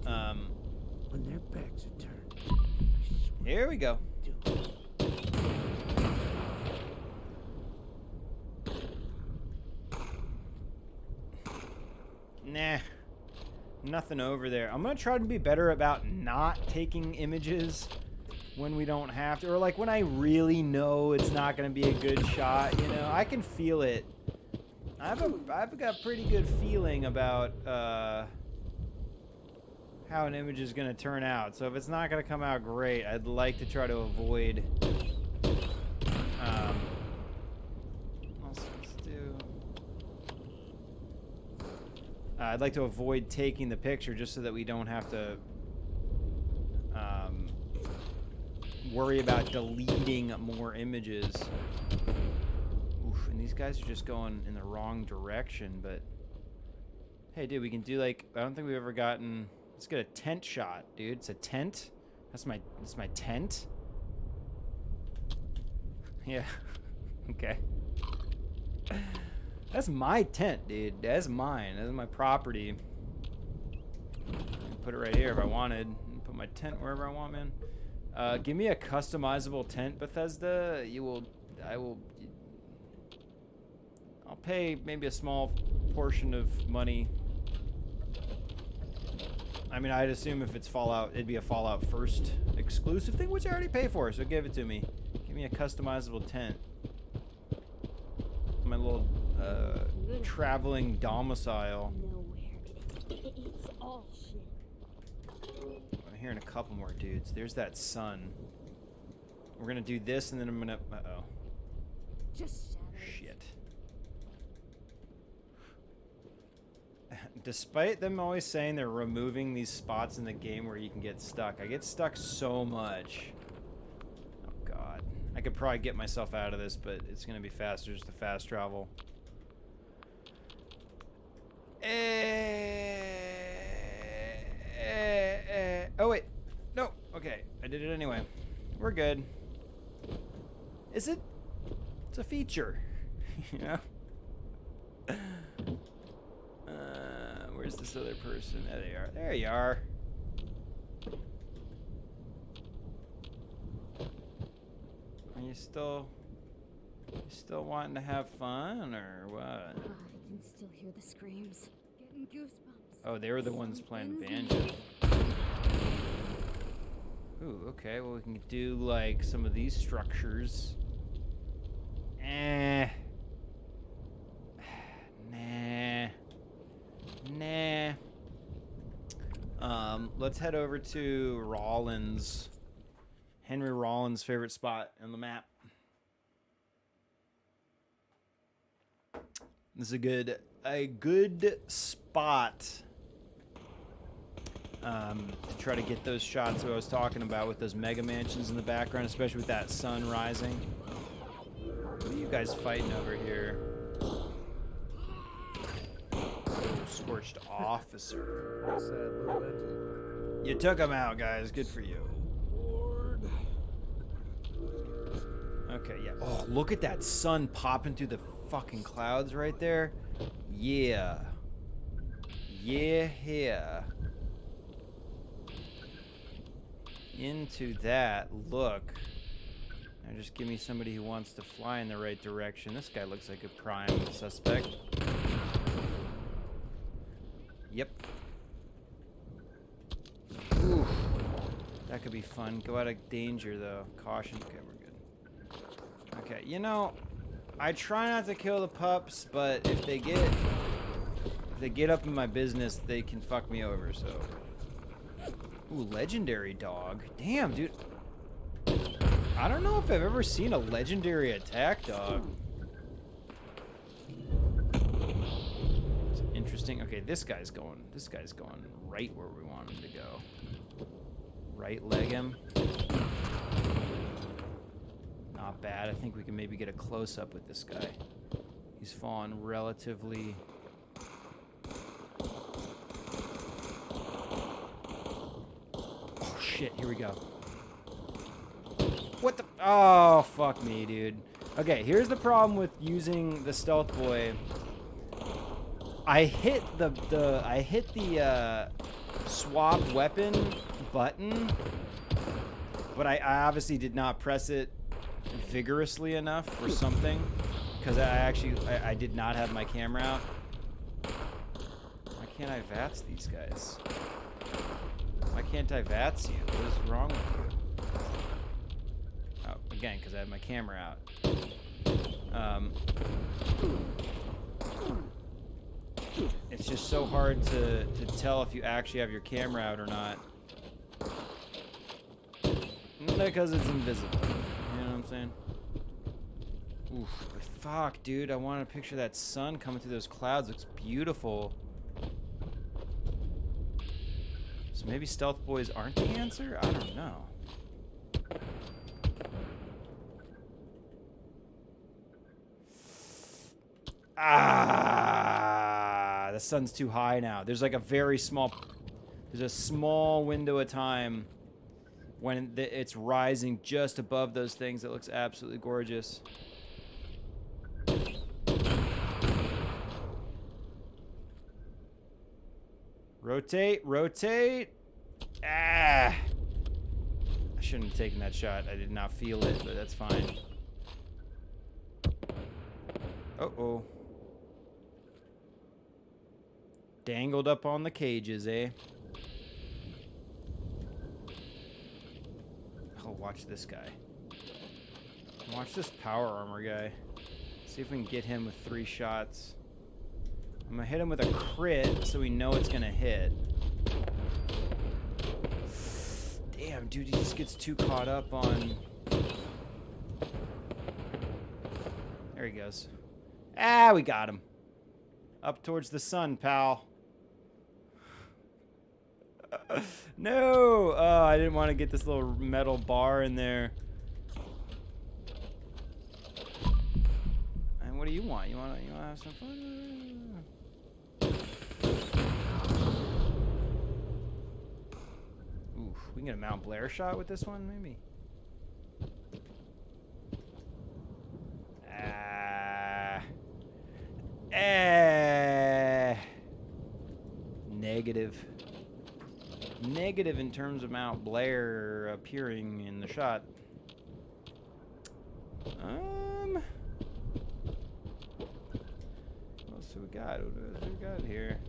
When their backs are turned. Here we go. Nah, nothing over there. I'm gonna try to be better about not taking images when we don't have to, or like when I really know it's not gonna be a good shot. You know, I can feel it. I've got a pretty good feeling about how an image is gonna turn out. So if it's not gonna come out great, I'd like to try to avoid. I'd like to avoid taking the picture just so that we don't have to worry about deleting more images. Oof, and these guys are just going in the wrong direction, but hey, dude, we can do like, I don't think we've ever gotten, let's get a tent shot, dude. It's a tent. That's my tent. Yeah. Okay. That's my tent, dude. That's mine. That's my property. Put it right here if I wanted. Put my tent wherever I want, man. Give me a customizable tent, Bethesda. I'll pay maybe a small portion of money. I mean, I'd assume if it's Fallout, it'd be a Fallout First exclusive thing, which I already pay for, so give it to me. Give me a customizable tent. My little traveling domicile. It's all shit. I'm hearing a couple more dudes. There's that sun. We're gonna do this, and then I'm gonna... Uh-oh. Just shadows. Shit. Despite them always saying they're removing these spots in the game where you can get stuck, I get stuck so much. Oh god. I could probably get myself out of this, but it's gonna be faster just to fast travel. Oh wait. No. Okay. I did it anyway. We're good. Is it? It's a feature. You know? Where's this other person? There they are. There you are. Are you still wanting to have fun, or what? I can still hear the screams. Getting goosebumps. Oh, they were the ones playing banjo. Ooh, okay. Well, we can do, like, some of these structures. Nah. Let's head over to Rollins. Henry Rollins' favorite spot on the map. This is a good spot to try to get those shots that I was talking about with those mega mansions in the background, especially with that sun rising. What are you guys fighting over here? Scorched officer. Sad little engine. You took him out, guys. Good for you. Lord. Okay, yeah. Oh, look at that sun popping through the fucking clouds right there. Yeah. Yeah. Into that. Look. Now just give me somebody who wants to fly in the right direction. This guy looks like a prime suspect. Yep. Oof. That could be fun. Go out of danger, though. Caution. Okay, we're good. Okay, you know, I try not to kill the pups, but if they get up in my business, they can fuck me over, so. Ooh, legendary dog. Damn, dude. I don't know if I've ever seen a legendary attack dog. Interesting. Okay, this guy's going right where we want him to go. Right leg him. Not bad. I think we can maybe get a close up with this guy. He's fallen relatively. Oh shit, here we go. What the? Oh, fuck me, dude. Okay, here's the problem with using the stealth boy. I hit the swap weapon button, but I obviously did not press it vigorously enough or something, because I did not have my camera out. Why can't I VATS these guys? Why can't I VATS you? What is wrong with you? Oh, again, because I have my camera out. It's just so hard to tell if you actually have your camera out or not. Because it's invisible. You know what I'm saying? Oof. But fuck, dude. I want to picture that sun coming through those clouds. It looks beautiful. So maybe stealth boys aren't the answer? I don't know. The sun's too high now. There's like there's a small window of time when it's rising just above those things. It looks absolutely gorgeous. Rotate. I shouldn't have taken that shot. I did not feel it, but that's fine. Uh-oh. Dangled up on the cages, eh? Oh, watch this guy. Watch this power armor guy. See if we can get him with 3 shots. I'm gonna hit him with a crit so we know it's gonna hit. Damn, dude, he just gets too caught up on... There he goes. Ah, we got him. Up towards the sun, pal. No! Oh, I didn't want to get this little metal bar in there. And what do you want? You want to have some fun? Oof, we can get a Mount Blair shot with this one, maybe. Negative. Negative in terms of Mount Blair appearing in the shot. What else do we got? What do we got here?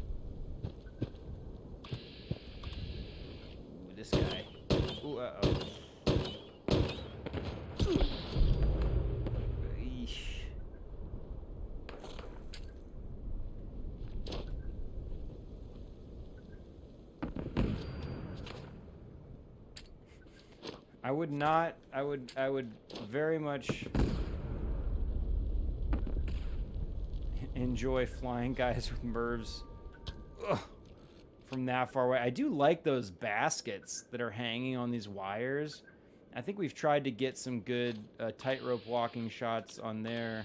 Ooh, this guy. Ooh, uh-oh. Eesh. I would not, I would very much enjoy flying guys with MIRVs from that far away. I do like those baskets that are hanging on these wires. I think we've tried to get some good tightrope walking shots on there.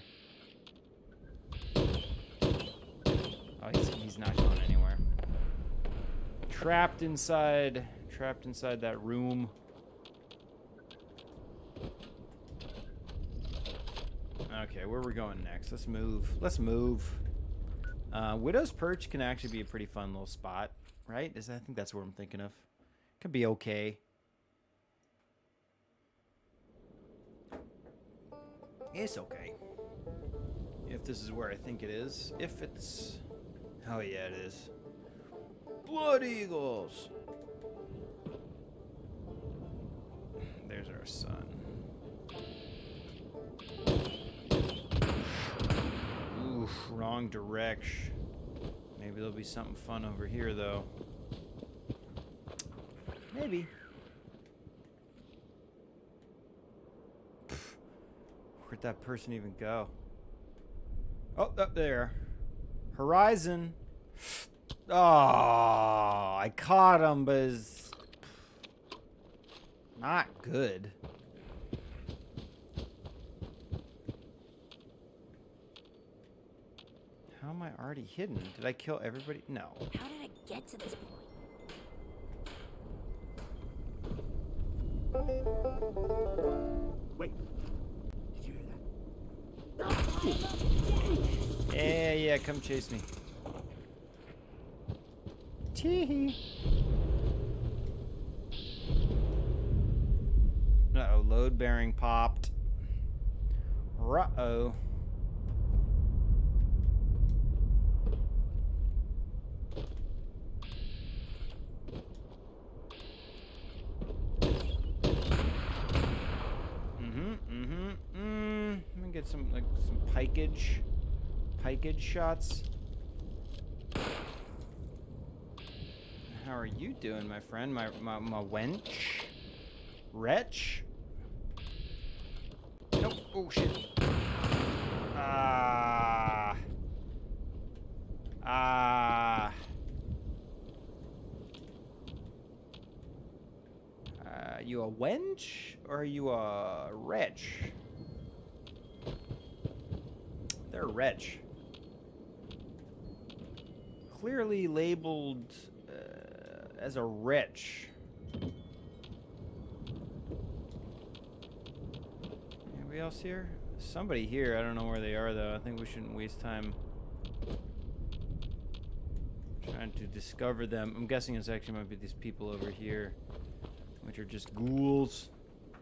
Oh, he's not going anywhere. Trapped inside that room. Okay, where are we going next? Let's move. Let's move. Widow's Perch can actually be a pretty fun little spot, right? I think that's what I'm thinking of. Could be okay. It's okay. If this is where I think it is. If it's... Oh yeah, it is. Blood Eagles! There's our sun. Oof, wrong direction. Maybe there'll be something fun over here, though. Maybe. Where'd that person even go? Oh, up there. Horizon. Oh, I caught him, but it's not good. How am I already hidden? Did I kill everybody? No. How did I get to this point? Wait. Did you hear that? Yeah, come chase me. Tee-hee. Uh-oh, load bearing popped. Ruh-oh. Let me get some pikage shots. How are you doing, my friend? My wench? Wretch? Nope. Oh, shit. You a wench or are you a wretch? They're a wretch. Clearly labeled as a wretch. Anybody else here? Somebody here. I don't know where they are, though. I think we shouldn't waste time trying to discover them. I'm guessing it's actually might be these people over here, which are just ghouls.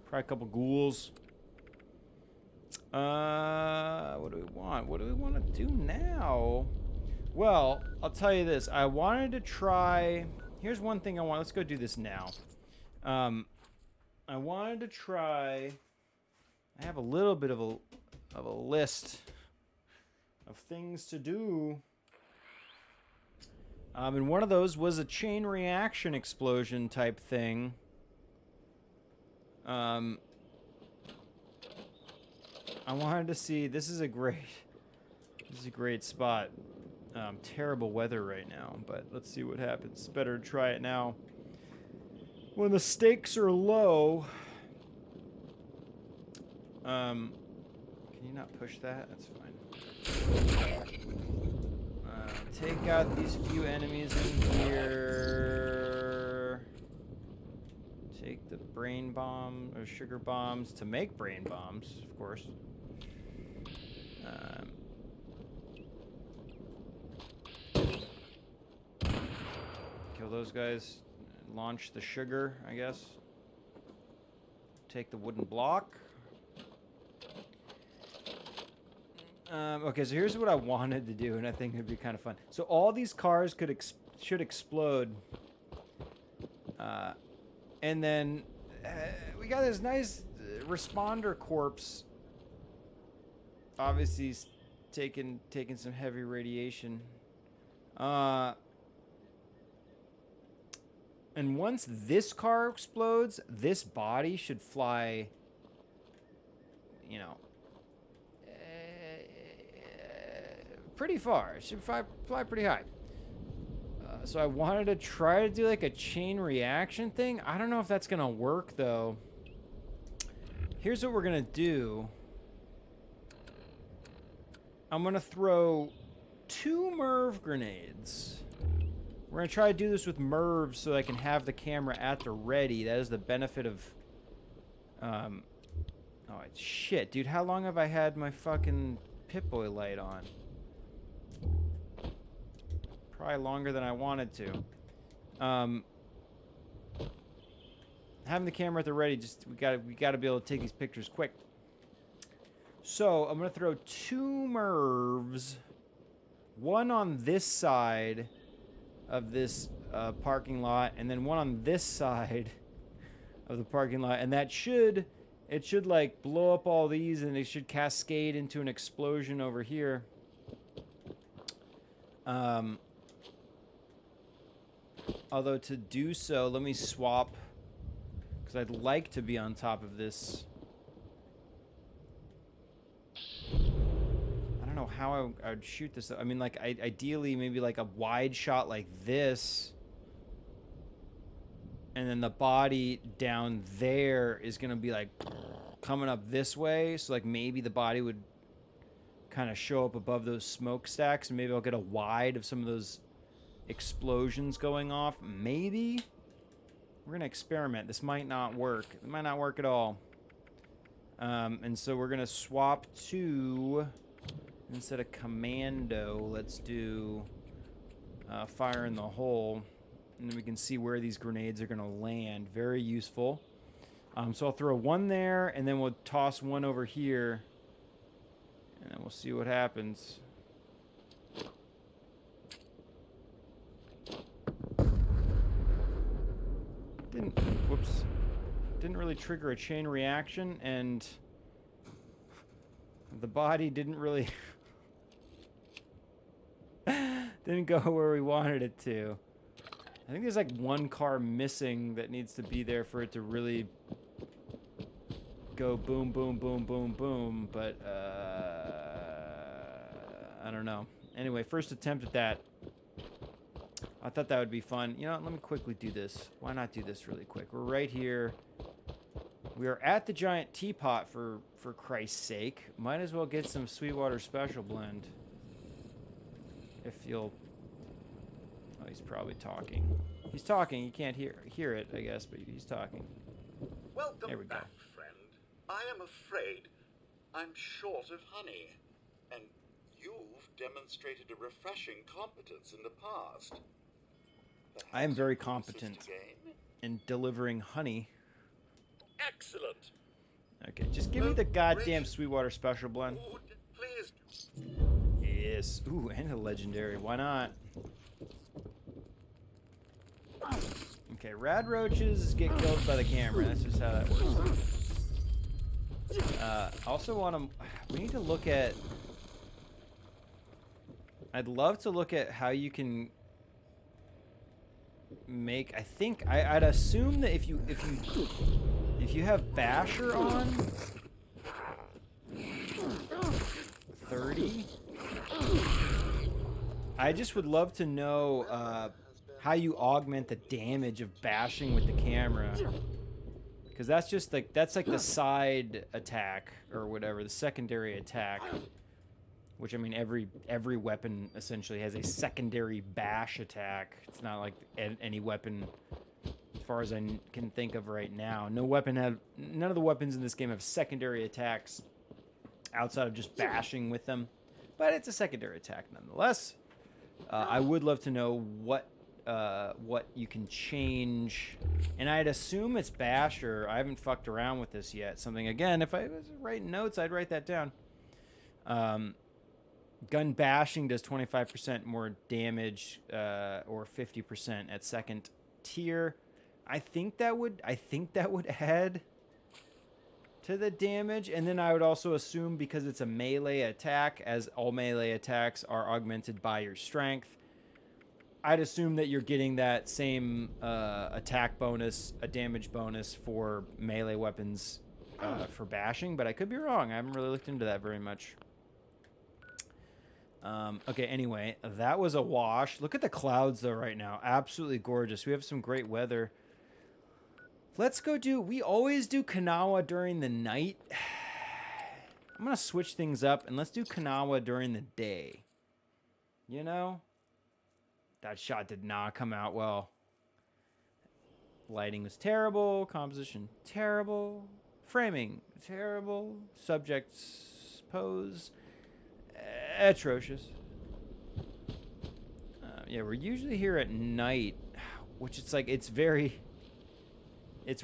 Probably a couple ghouls. What do we want? What do we want to do now? Well, I'll tell you this. I wanted to try... Here's one thing I want. Let's go do this now. I wanted to try... I have a little bit of a list of things to do. And one of those was a chain reaction explosion type thing. I wanted to see... This is a great spot. Terrible weather right now, but let's see what happens. It's better to try it now. When the stakes are low. Can you not push that? That's fine. Take out these few enemies in here. Take the brain bomb or sugar bombs to make brain bombs, of course. Kill those guys. Launch the sugar, I guess. Take the wooden block. Okay, so here's what I wanted to do, and I think it'd be kind of fun. So all these cars should explode. And then we got this nice responder corpse. Obviously, he's taking some heavy radiation. And once this car explodes, this body should fly, you know, pretty far. It should fly pretty high. So I wanted to try to do like a chain reaction thing. I don't know if that's going to work, though. Here's what we're going to do. I'm going to throw 2 MIRV grenades. We're going to try to do this with MIRVs so I can have the camera at the ready. That is the benefit of... oh, shit, dude. How long have I had my fucking Pip-Boy light on? Probably longer than I wanted to. Having the camera at the ready, just we gotta be able to take these pictures quick. So I'm gonna throw 2 MIRVs, one on this side of this parking lot, and then one on this side of the parking lot, and it should like blow up all these, and they should cascade into an explosion over here. Although to do so, let me swap, because I'd like to be on top of this. I don't know how I would shoot this. I mean, like, ideally, maybe like a wide shot like this. And then the body down there is going to be like coming up this way. So like maybe the body would kind of show up above those smokestacks, and maybe I'll get a wide of some of those explosions going off. Maybe. We're going to experiment. This might not work. It might not work at all. And so we're going to swap to, instead of commando, let's do fire in the hole. And then we can see where these grenades are going to land. Very useful. So I'll throw one there, and then we'll toss one over here. And then we'll see what happens. Didn't really trigger a chain reaction, and the body didn't really didn't go where we wanted it to. I think there's like one car missing that needs to be there for it to really go boom, boom, boom, boom, boom, but I don't know. Anyway, first attempt at that. I thought that would be fun. You know what? Let me quickly do this. Why not do this really quick? We're right here. We are at the giant teapot, for Christ's sake. Might as well get some Sweetwater Special Blend. If you'll... Oh, he's probably talking. He's talking. You can't hear it, I guess, but he's talking. Welcome there we back, go. friend. I am afraid I'm short of honey. And you've demonstrated a refreshing competence in the past. I am very competent in delivering honey. Excellent. Okay, just give me the goddamn Sweetwater Special Blend. Please. Yeah, glorious. Ooh, and a legendary. Why not? Okay, rad roaches get killed by the camera. That's just how that works. Also want to... We need to look at... I'd love to look at how you can make... I think... I'd assume that if you have Basher on... 30... I just would love to know how you augment the damage of bashing with the camera. Because that's just like, that's like the side attack or whatever, the secondary attack. Which, I mean, every weapon essentially has a secondary bash attack. It's not like any weapon, as far as I can think of right now. None of the weapons in this game have secondary attacks outside of just bashing with them. But it's a secondary attack nonetheless. I would love to know what you can change, and I'd assume it's Basher. I haven't fucked around with this yet. Something, again, if I was writing notes, I'd write that down. Gun bashing does 25% more damage, or 50% at second tier. I think that would add to the damage, and then I would also assume, because it's a melee attack, as all melee attacks are augmented by your strength, I'd assume that you're getting that same attack bonus, a damage bonus for melee weapons for bashing, but I could be wrong. I haven't really looked into that very much. Okay, anyway, that was a wash. Look at the clouds, though, right now. Absolutely gorgeous. We have some great weather. Let's go do... We always do Kanawa during the night. I'm going to switch things up, and let's do Kanawa during the day. You know? That shot did not come out well. Lighting was terrible. Composition, terrible. Framing, terrible. Subject's pose, atrocious. Yeah, we're usually here at night, which it's like, it's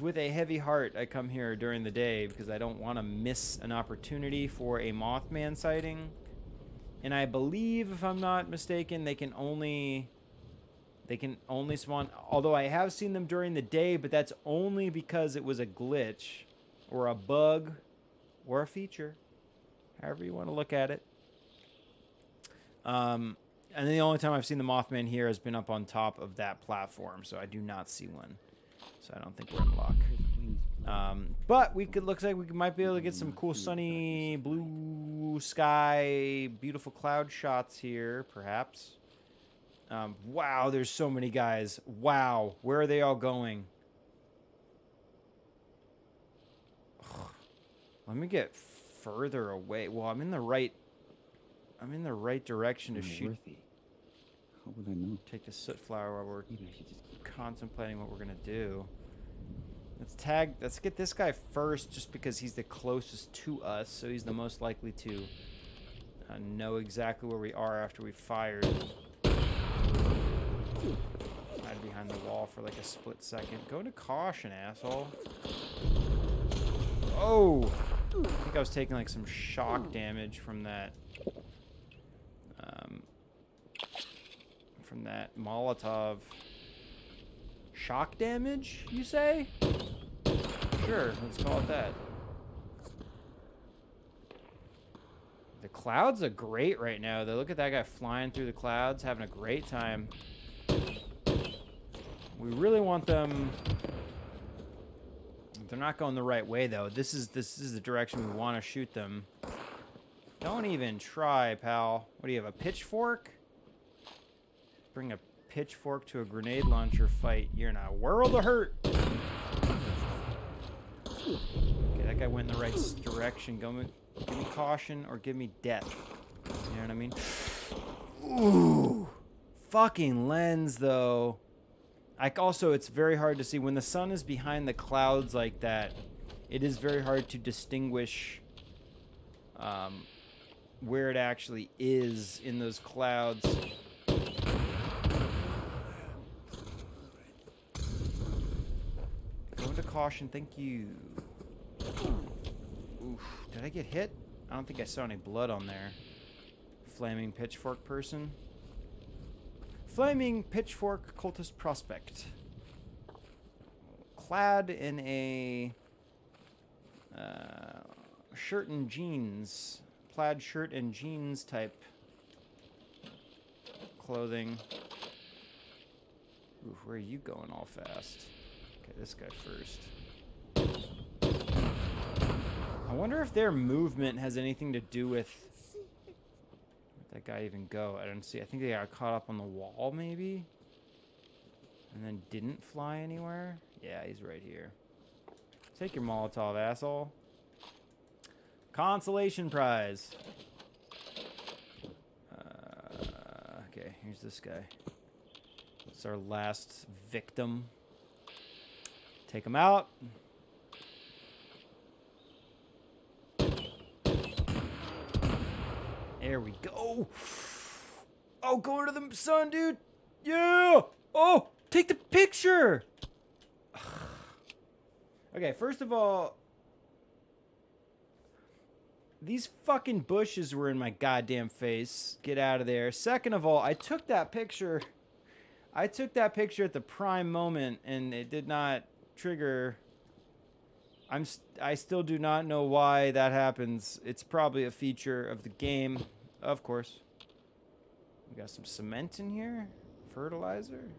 with a heavy heart I come here during the day because I don't want to miss an opportunity for a Mothman sighting. And I believe, if I'm not mistaken, they can only spawn, although I have seen them during the day, but that's only because it was a glitch or a bug or a feature, however you want to look at it. And the only time I've seen the Mothman here has been up on top of that platform, so I do not see one. So I don't think we're in luck. But looks like we might be able to get some cool sunny blue sky, beautiful cloud shots here, perhaps. Wow, there's so many guys. Wow, where are they all going? Ugh. Let me get further away. Well, I'm in the right direction to shoot. How would I know? Take the soot flower while we're Maybe I should just contemplating what we're gonna do. Let's get this guy first, just because he's the closest to us, so he's the most likely to know exactly where we are after we fired. Hide behind the wall for like a split second. Go into caution, asshole. Oh! I think I was taking like some shock damage from that. From that Molotov. Shock damage, you say? Sure, let's call it that. The clouds are great right now, though. Look at that guy flying through the clouds, having a great time. We really want them... They're not going the right way, though. This is the direction we want to shoot them. Don't even try, pal. What do you have, a pitchfork? Bring a pitchfork to a grenade launcher fight. You're in a world of hurt. Okay, that guy went in the right direction. Give me caution or give me death. You know what I mean? Ooh. Fucking lens, though. It's very hard to see. When the sun is behind the clouds like that, it is very hard to distinguish where it actually is in those clouds. Go into caution, thank you. Oof, did I get hit? I don't think I saw any blood on there. flaming pitchfork person. Flaming pitchfork cultist prospect. Clad in a shirt and jeans. Plaid shirt and jeans type clothing. Ooh, where are you going all fast? Okay, this guy first. I wonder if their movement has anything to do with... Where'd that guy even go? I don't see. I think they got caught up on the wall, maybe? And then didn't fly anywhere? Yeah, he's right here. Take your Molotov, asshole. Consolation prize. Okay, here's this guy. It's our last victim. Take him out. There we go. Oh, go to the sun, dude. Yeah. Oh, take the picture. Okay, first of all, these fucking bushes were in my goddamn face. Get out of there. Second of all, I took that picture at the prime moment, and it did not trigger. I still do not know why that happens. It's probably a feature of the game, of course. We got some cement in here. Fertilizer.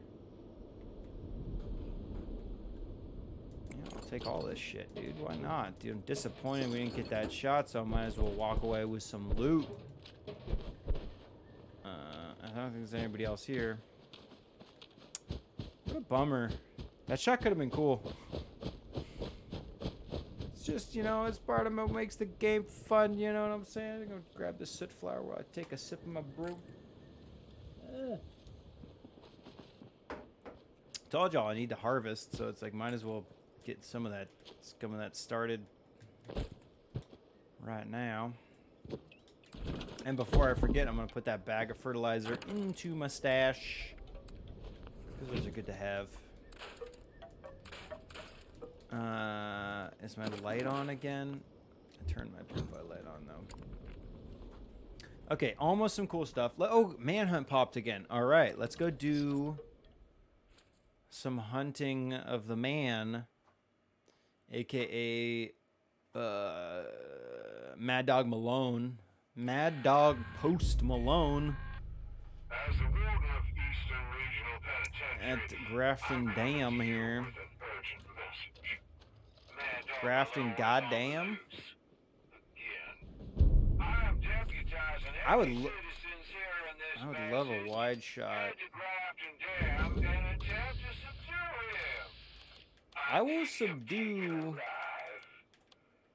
Yeah, I'll take all this shit, dude. Why not? Dude, I'm disappointed we didn't get that shot, so I might as well walk away with some loot. I don't think there's anybody else here. What a bummer. That shot could have been cool. It's just, you know, it's part of what makes the game fun, you know what I'm saying? I'm gonna grab this soot flower while I take a sip of my brew. Told y'all I need to harvest, so it's like might as well get some of that started right now. And before I forget, I'm gonna put that bag of fertilizer into my stash, because those are good to have. Is my light on again? I turned my light on though. Okay, almost some cool stuff. Oh, manhunt popped again. All right, let's go do some hunting of the man, aka Mad Dog Malone. Mad Dog Post Malone. As the warden of Eastern Regional Penitentiary, at Grafton Dam here. with an urgent message. Mad Dog Grafton Malone Goddamn. on the loose. Again. I am deputizing I would every lo- citizen here in this I would love a passage wide shot. head to Grafton Dam and attempt to subdue him. I will need him to subdue arrive.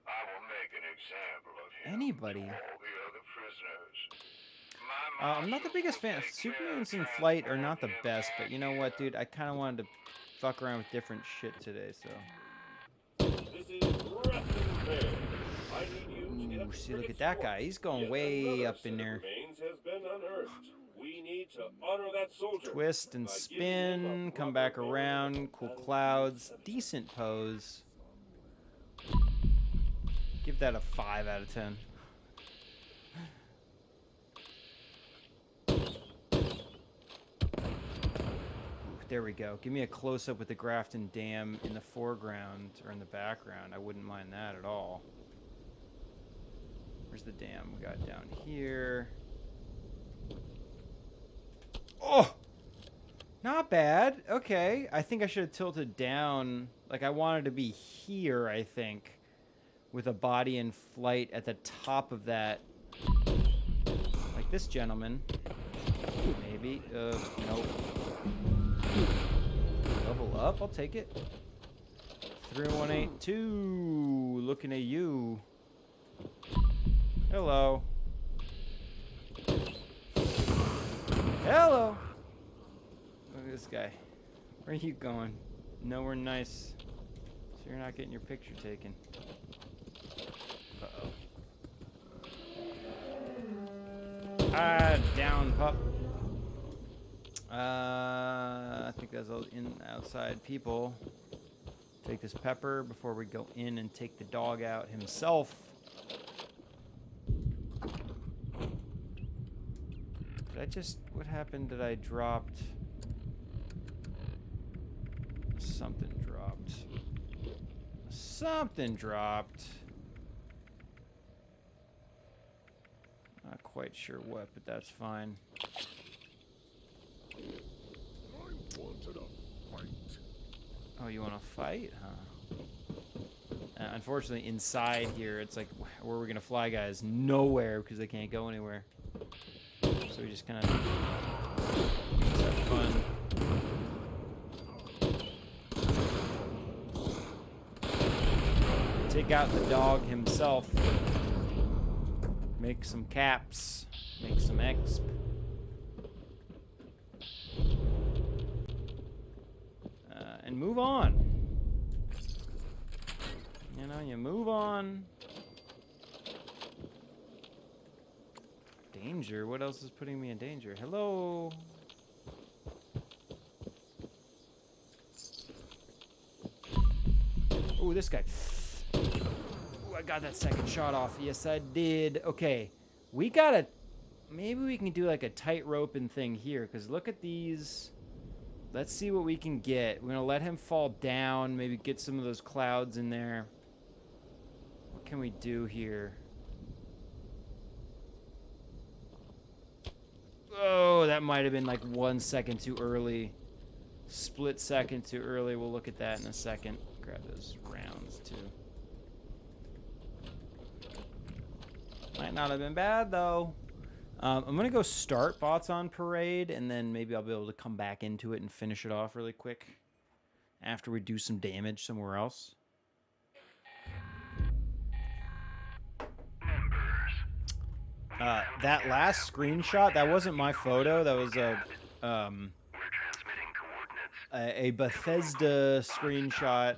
I will make an example of him anybody. to all the other prisoners. I'm not the biggest fan. Supermans in flight are not the best, but you know what, dude? I kind of wanted to fuck around with different shit today, so. This is Grafton Fair. I need you to get Ooh, up see, look at that guy. He's going way up in there. Remains has been unearthed. We need to honor that soldier. Twist and spin, come back around, cool clouds, decent pose. Give that a 5 out of 10. There we go. Give me a close-up with the Grafton Dam in the foreground or in the background. I wouldn't mind that at all. Where's the dam? We got down here. Oh! Not bad. Okay. I think I should have tilted down. Like, I wanted to be here, I think. With a body in flight at the top of that. Like this gentleman. Maybe. Nope. Level up. I'll take it. 3182. Looking at you. Hello. Hello. Look at this guy. Where are you going? Nowhere nice. So you're not getting your picture taken. Uh-oh. Ah, down, pup. I think that's all outside people. Take this pepper before we go in and take the dog out himself. Did I just... What happened that I dropped... Something dropped. Something dropped. Not quite sure what, but that's fine. I wanted a fight. Oh, you want to fight? Huh? Unfortunately, inside here, it's like, where we're going to fly, guys? Nowhere, because they can't go anywhere. So we just kind of have fun. Take out the dog himself. Make some caps. Make some exp. And move on. You know, you move on. Danger? What else is putting me in danger? Hello? Ooh, this guy. Ooh, I got that second shot off. Yes, I did. Okay. We gotta... Maybe we can do like a tight roping thing here, because look at these... Let's see what we can get. We're gonna let him fall down. Maybe get some of those clouds in there. What can we do here? Oh, that might have been like 1 second too early. Split second too early. We'll look at that in a second. Grab those rounds too. Might not have been bad though. I'm gonna go start bots on parade, and then maybe I'll be able to come back into it and finish it off really quick after we do some damage somewhere else. That last screenshot, that wasn't my photo. That was a Bethesda screenshot.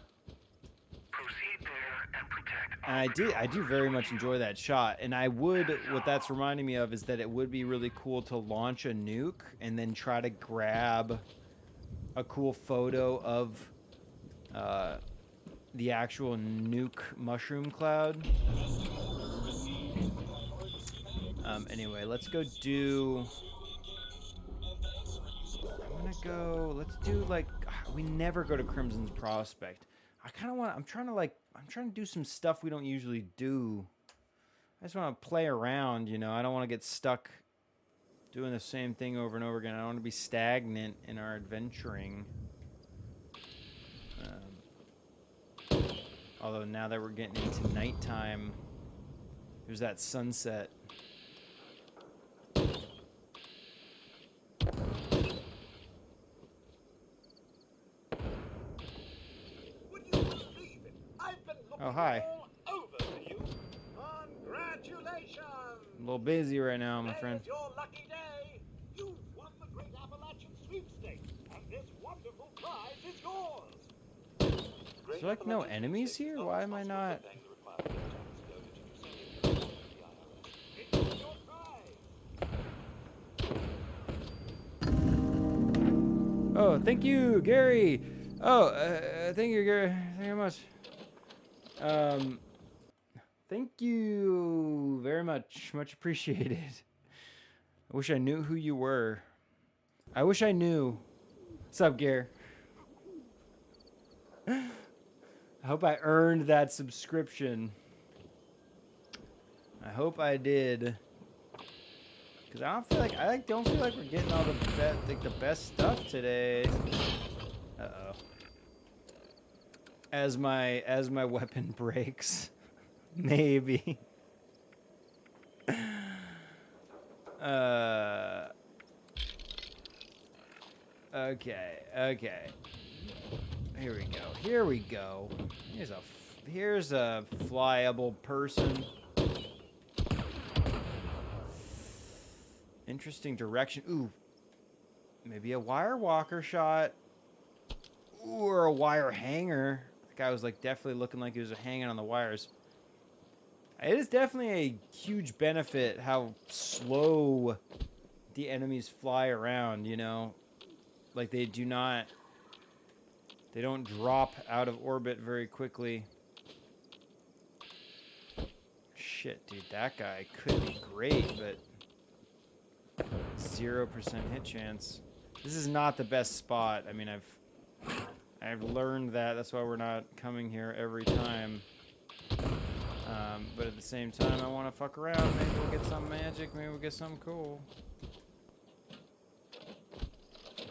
And I do very much enjoy that shot. And I would, what that's reminding me of is that it would be really cool to launch a nuke and then try to grab a cool photo of the actual nuke mushroom cloud. Anyway, let's go do... let's do like... We never go to Crimson's Prospect. I kind of want... I'm trying to do some stuff we don't usually do. I just want to play around, you know. I don't want to get stuck doing the same thing over and over again. I don't want to be stagnant in our adventuring. Although now that we're getting into nighttime, there's that sunset. Oh, hi. All over for you. Congratulations! I'm a little busy right now, my friend. There's your lucky day. You've won the Great Appalachian Sweepstakes, and this wonderful prize is yours. Is there like no enemies here? Why am I not? It's your prize. Oh, thank you, Gary. Oh, thank you, Gary. Thank you very much. Thank you very much. Much appreciated. I wish I knew who you were. I wish I knew. What's up, Gare? I hope I earned that subscription. I hope I did. Cause I don't feel like we're getting all the best stuff today. Uh-oh. As my weapon breaks. Maybe. Okay. Here we go. Here's a flyable person. Interesting direction. Ooh. Maybe a wire walker shot. Ooh, or a wire hanger. That guy was like definitely looking like he was hanging on the wires. It is definitely a huge benefit how slow the enemies fly around, you know? Like they don't drop out of orbit very quickly. Shit, dude, that guy could be great, but 0% hit chance. This is not the best spot. I mean, I've learned that. That's why we're not coming here every time. But at the same time, I want to fuck around. Maybe we'll get some magic. Maybe we'll get something cool.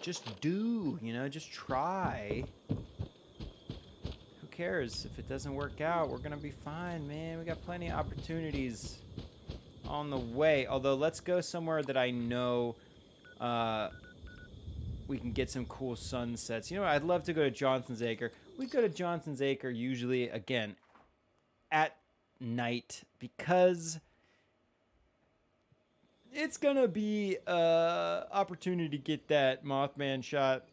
Just do, you know, just try. Who cares? If it doesn't work out, we're gonna be fine, man. We got plenty of opportunities on the way. Although, let's go somewhere that I know we can get some cool sunsets. You know what? I'd love to go to Johnson's Acre. We go to Johnson's Acre usually, again, at night because it's gonna be opportunity to get that Mothman shot.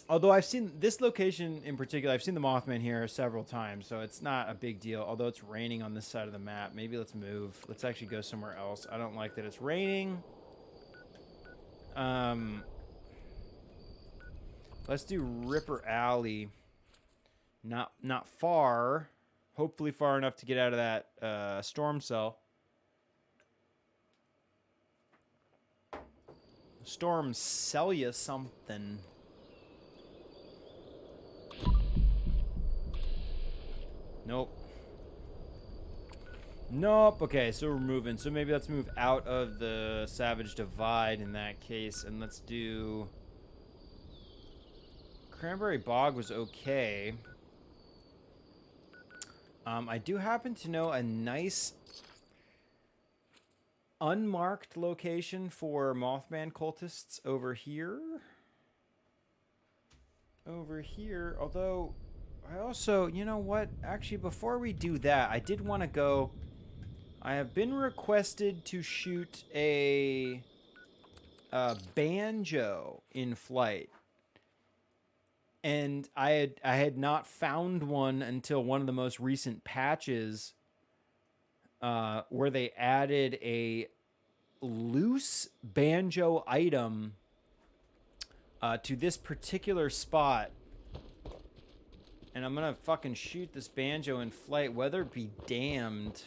Although I've seen this location in particular, I've seen the Mothman here several times, so it's not a big deal. Although it's raining on this side of the map, maybe let's move. Let's actually go somewhere else. I don't like that it's raining. Let's do Ripper Alley. Not far. Hopefully far enough to get out of that storm cell. Storm sell you something. Nope. Nope. Okay, so we're moving. So maybe let's move out of the Savage Divide in that case, and let's do... Cranberry Bog was okay. I do happen to know a nice unmarked location for Mothman Cultists over here. Over here, although I also, you know what? Actually, before we do that, I did want to go... I have been requested to shoot a banjo in flight. And I had not found one until one of the most recent patches where they added a loose banjo item to this particular spot. And I'm going to fucking shoot this banjo in flight, weather be damned.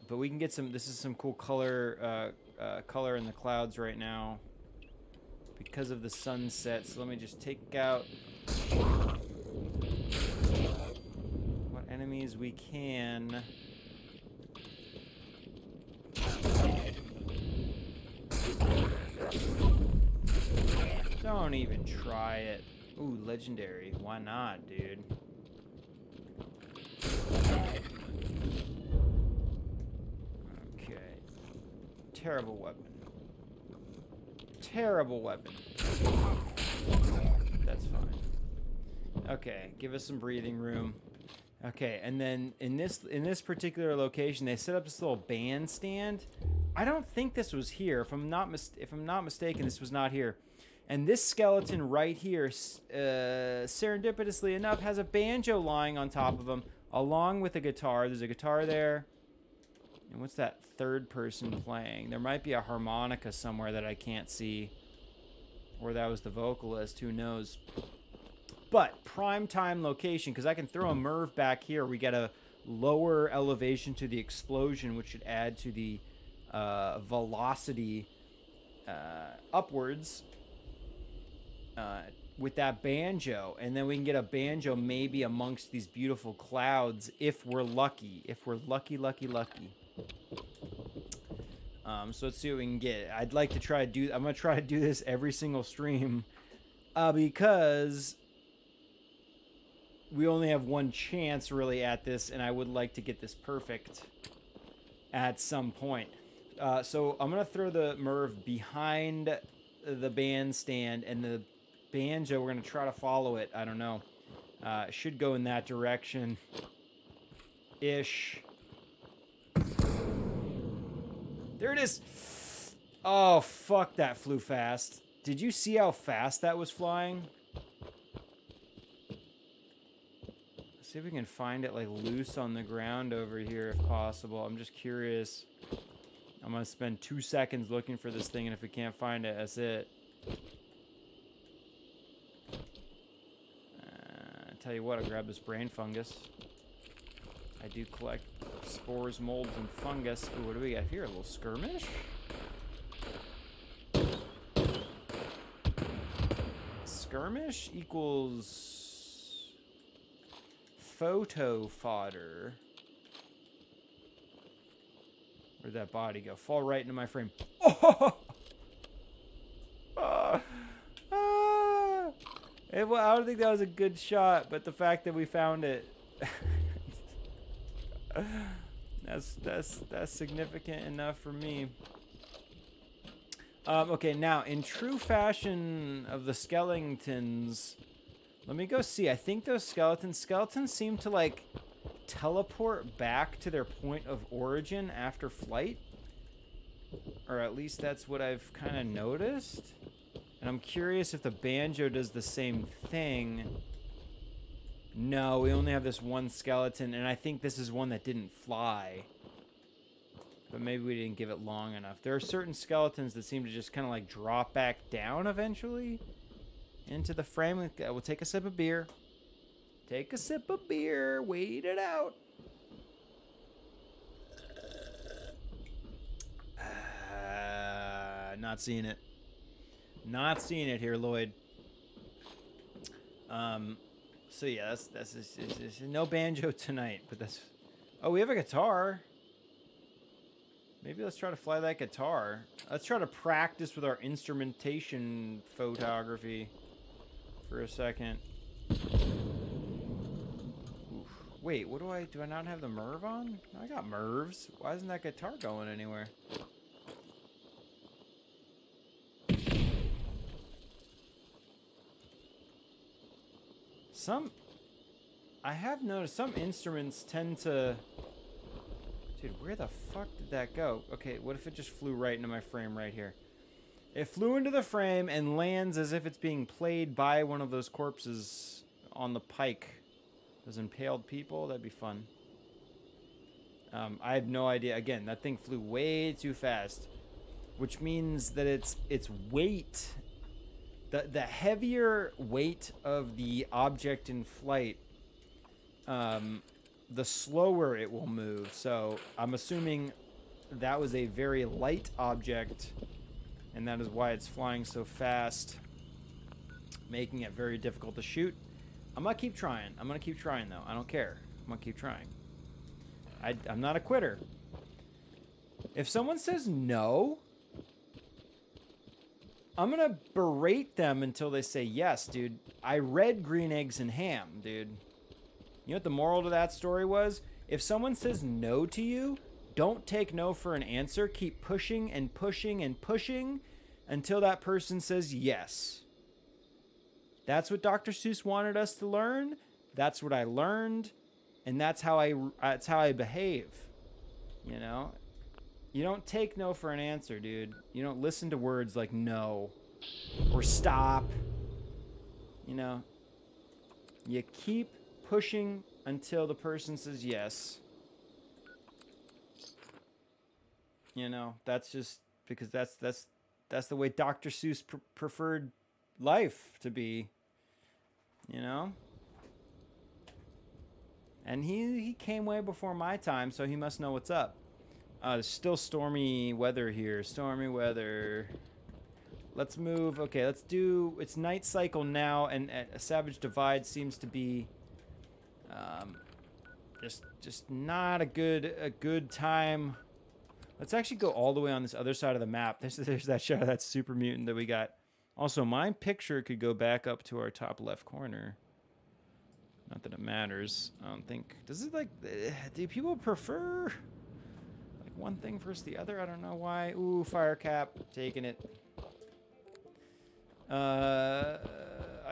But we can get some, this is some cool color in the clouds right now. Because of the sunset, so let me just take out what enemies we can. Don't even try it. Ooh, legendary. Why not, dude? Okay. Terrible weapon. Terrible weapon. That's fine. Okay, give us some breathing room. Okay, and then in this particular location, they set up this little bandstand. I don't think this was here. If I'm not mistaken, this was not here. And this skeleton right here, serendipitously enough, has a banjo lying on top of him, along with a guitar. There's a guitar there. And what's that third person playing? There might be a harmonica somewhere that I can't see. Or that was the vocalist, who knows. But prime time location, because I can throw a Merv back here. We get a lower elevation to the explosion, which should add to the velocity upwards with that banjo. And then we can get a banjo maybe amongst these beautiful clouds if we're lucky. If we're lucky. So let's see what we can get. I'd like to try to do... I'm going to try to do this every single stream because we only have one chance really at this, and I would like to get this perfect at some point. So I'm going to throw the Merv behind the bandstand, and the banjo, we're going to try to follow it. I don't know. It should go in that direction-ish. There it is. Oh, fuck, that flew fast. Did you see how fast that was flying? Let's see if we can find it, like, loose on the ground over here if possible. I'm just curious. I'm going to spend 2 seconds looking for this thing, and if we can't find it, that's it. Tell you what, I'll grab this brain fungus. I do collect spores, molds, and fungus. Ooh, what do we got here? A little skirmish? skirmish equals photo fodder. Where'd that body go? Fall right into my frame. Oh! Well, I don't think that was a good shot, but the fact that we found it, that's significant enough for me. Okay, now in true fashion of the skeletons, let me go see. I think those skeletons seem to like teleport back to their point of origin after flight, or at least that's what I've kind of noticed. And I'm curious if the banjo does the same thing. No, we only have this one skeleton, and I think this is one that didn't fly. But maybe we didn't give it long enough. There are certain skeletons that seem to just kind of like drop back down eventually into the frame. We'll take a sip of beer. Take a sip of beer. Wait it out. Not seeing it. Not seeing it here, Lloyd. So yeah, that's no banjo tonight, but that's. Oh, we have a guitar. Maybe let's try to fly that guitar. Let's try to practice with our instrumentation photography for a second. Oof. Wait, what do I not have the Merv on? I got Mervs. Why isn't that guitar going anywhere? I have noticed some instruments tend to... Dude, where the fuck did that go? Okay, what if it just flew right into my frame right here? It flew into the frame and lands as if it's being played by one of those corpses on the pike. Those impaled people, that'd be fun. I have no idea. Again, that thing flew way too fast, which means that its weight... The heavier weight of the object in flight, the slower it will move. So I'm assuming that was a very light object, and that is why it's flying so fast, making it very difficult to shoot. I'm gonna keep trying. I'm gonna keep trying, though. I don't care. I'm gonna keep trying. I'm not a quitter. If someone says no... I'm gonna berate them until they say yes, dude. I read Green Eggs and Ham, dude. You know what the moral to that story was? If someone says no to you, don't take no for an answer. Keep pushing and pushing and pushing until that person says yes. That's what Dr. Seuss wanted us to learn. That's what I learned, and that's how I behave. You know? You don't take no for an answer, dude. You don't listen to words like no or stop. You know, you keep pushing until the person says yes. You know, that's just because that's the way Dr. Seuss preferred life to be. You know? And he came way before my time, so he must know what's up. There's still stormy weather here. Stormy weather. Let's move. Okay, let's do... It's night cycle now, and a Savage Divide seems to be... just not a good time. Let's actually go all the way on this other side of the map. There's that shot of that super mutant that we got. Also, my picture could go back up to our top left corner. Not that it matters. I don't think... Does it, like... Do people prefer... one thing versus the other? I don't know why. Ooh, fire cap. Taking it. I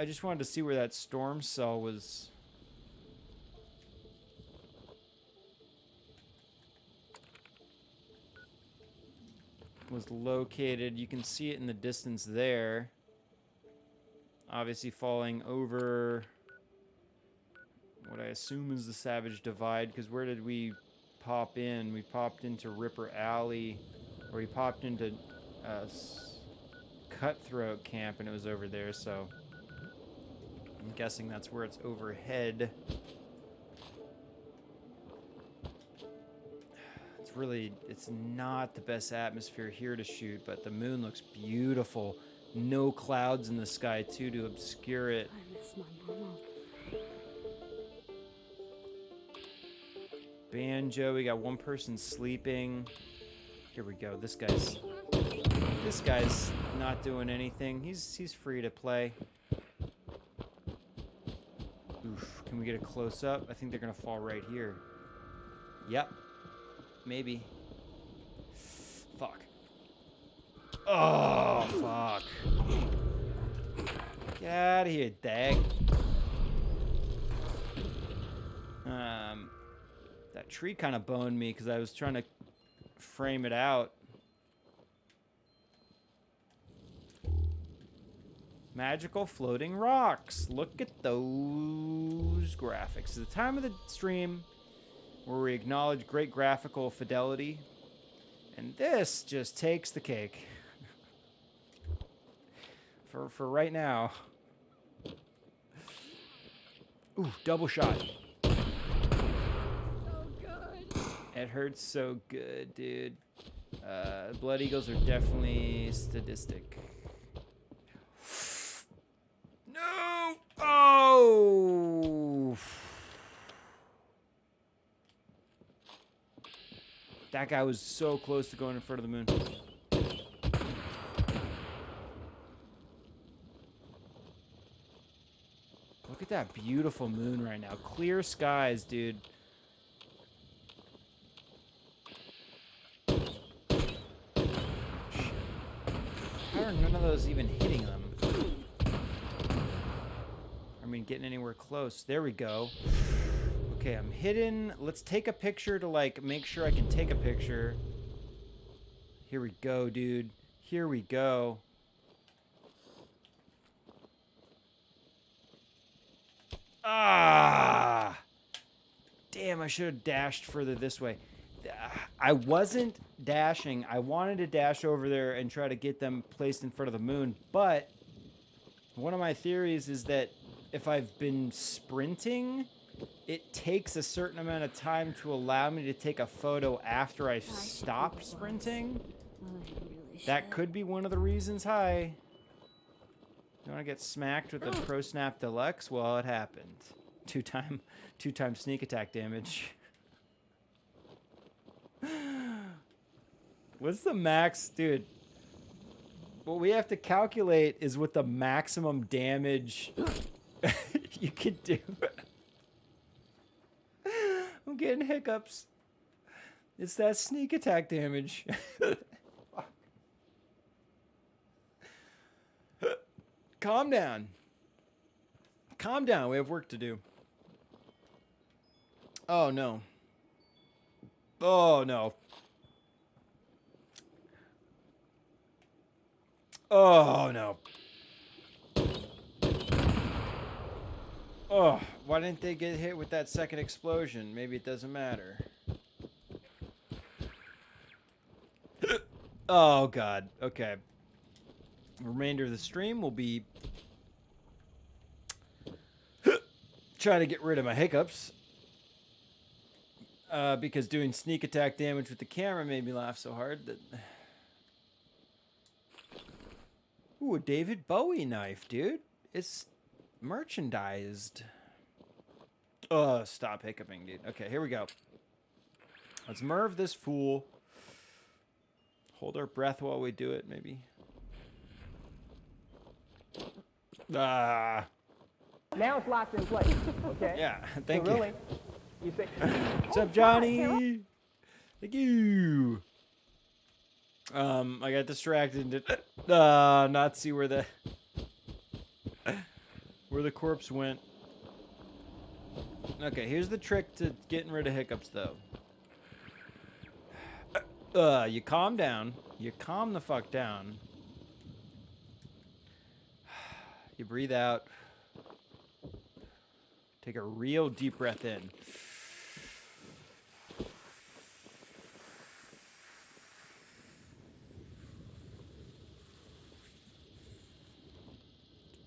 just wanted to see where that storm cell was. Located. You can see it in the distance there. Obviously falling over what I assume is the Savage Divide, because where did we pop in? We popped into Ripper Alley, or we popped into Cutthroat Camp, and it was over there, so I'm guessing that's where it's overhead. It's not the best atmosphere here to shoot, but the moon looks beautiful. no clouds in the sky too to obscure it. I miss my mama. Banjo, we got one person sleeping. Here we go. This guy's not doing anything. He's free to play. Oof. Can we get a close up? I think they're gonna fall right here. Yep. Maybe. Fuck. Oh, fuck. Get out of here, dag. That tree kind of boned me because I was trying to frame it out. Magical floating rocks. Look at those graphics. It's the time of the stream where we acknowledge great graphical fidelity. And this just takes the cake. For right now. Ooh, double shot. So good. It hurts so good, dude. Blood Eagles are definitely sadistic. No! Oh! That guy was so close to going in front of the moon. Look at that beautiful moon right now. Clear skies, dude. How are none of those even hitting them? I mean, getting anywhere close. There we go. Okay, I'm hidden. Let's take a picture to, like, make sure I can take a picture. Here we go, dude. Here we go. Ah! Damn, I should have dashed further this way. I wasn't dashing. I wanted to dash over there and try to get them placed in front of the moon, but one of my theories is that if I've been sprinting, it takes a certain amount of time to allow me to take a photo after I stop sprinting. That could be one of the reasons. Hi. You want to get smacked with a ProSnap Deluxe? Well, it happened. Two-time sneak attack damage. What's the max, dude? What we have to calculate is what the maximum damage you could do. I'm getting hiccups. It's that sneak attack damage. Calm down. Calm down. We have work to do. Oh, no. Oh, no. Oh, no. Oh, why didn't they get hit with that second explosion? Maybe it doesn't matter. Oh, God. Okay. Remainder of the stream will be trying to get rid of my hiccups. Because doing sneak attack damage with the camera made me laugh so hard that... Ooh, a David Bowie knife, dude. It's merchandised. Oh, stop hiccuping, dude. Okay, here we go. Let's Merv this fool. Hold our breath while we do it, maybe. Ah. Now it's locked in place. Okay. Yeah, thank so you. really, you say, What's up, Johnny? Thank you. I got distracted and did not see where the corpse went. Okay, here's the trick to getting rid of hiccups, though. You calm down. You calm the fuck down. You breathe out. Take a real deep breath in.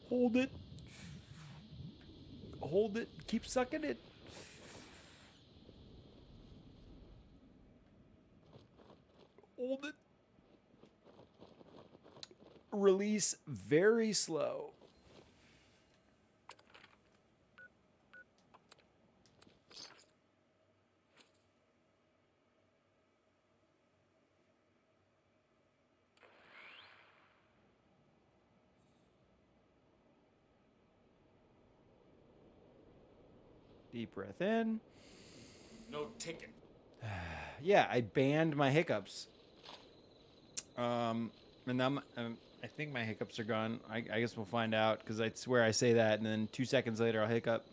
Hold it. Hold it. Keep sucking it. Hold it. Release very slow. Deep breath in. No ticket. Yeah, I banned my hiccups. And now I think my hiccups are gone. I guess we'll find out because I swear I say that, and then 2 seconds later I'll hiccup.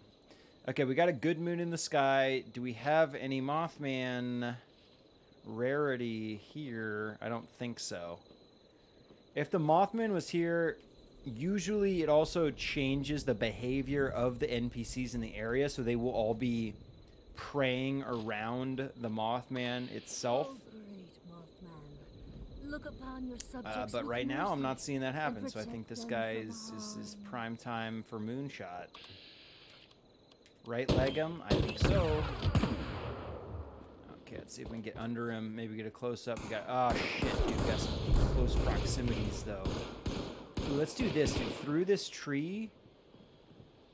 Okay, we got a good moon in the sky. Do we have any Mothman rarity here? I don't think so. If the Mothman was here, usually it also changes the behavior of the NPCs in the area, so they will all be preying around the Mothman itself. Look upon your subjects But with right now, I'm mercy not seeing that happen, and so I think this protect guy them is from prime time for moonshot. Right leg him? I think so. Okay, let's see if we can get under him. Maybe get a close-up. We got... Oh, shit, dude. We got some close proximities, though. Ooh, let's do this, dude. Through this tree.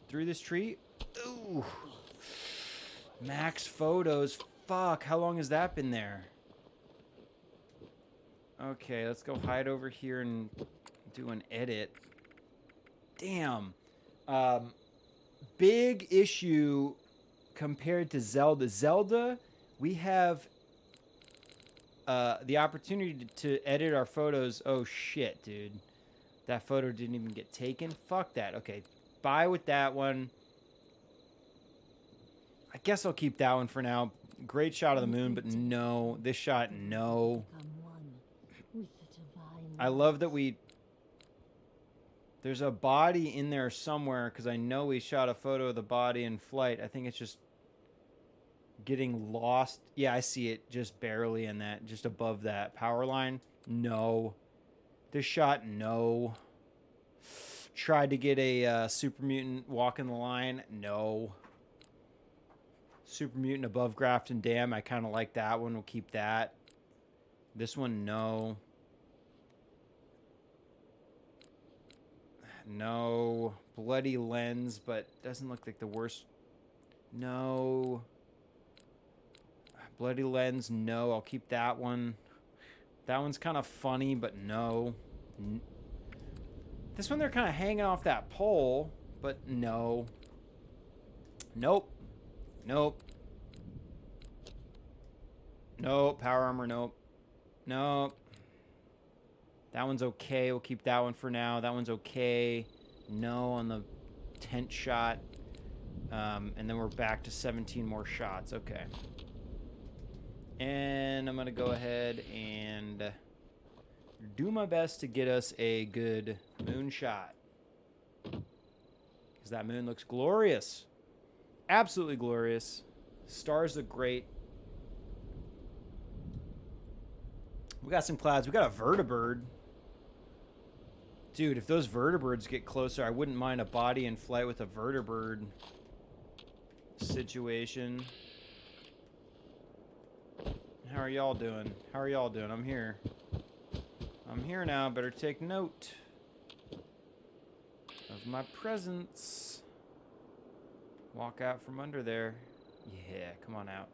Through this tree. Ooh. Max photos. Fuck, how long has that been there? Okay, let's go hide over here and do an edit. Damn. Big issue compared to Zelda. Zelda, we have the opportunity to edit our photos. Oh, shit, dude. That photo didn't even get taken. Fuck that. Okay, bye with that one. I guess I'll keep that one for now. Great shot of the moon, but no. This shot, no. I love that we... There's a body in there somewhere, because I know we shot a photo of the body in flight. I think it's just getting lost. Yeah, I see it just barely in that, just above that power line. No. This shot, no. Tried to get a super mutant walking the line. No. Super mutant above Grafton Dam. I kind of like that one. We'll keep that. This one, no. No. Bloody lens, but doesn't look like the worst. No. Bloody lens, no. I'll keep that one. That one's kind of funny, but no. This one, they're kind of hanging off that pole, but no. Nope. Nope. Nope. Power armor, nope. Nope. That one's okay. We'll keep that one for now. That one's okay. No on the tent shot. And then we're back to 17 more shots. Okay. And I'm going to go ahead and do my best to get us a good moon shot. Because that moon looks glorious. Absolutely glorious. Stars look great. We got some clouds. We got a vertibird. Dude, if those vertibirds get closer, I wouldn't mind a body in flight with a vertibird situation. How are y'all doing? How are y'all doing? I'm here. I'm here now. Better take note of my presence. Walk out from under there. Yeah, come on out.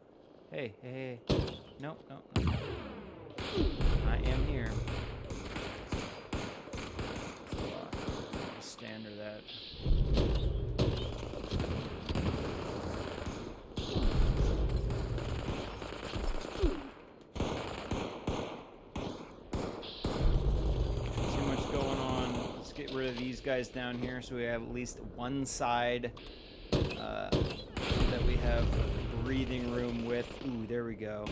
Hey, hey, hey. Nope, nope, nope. I am here. Stand or that. Too much going on. Let's get rid of these guys down here so we have at least one side that we have breathing room with. Ooh, there we go.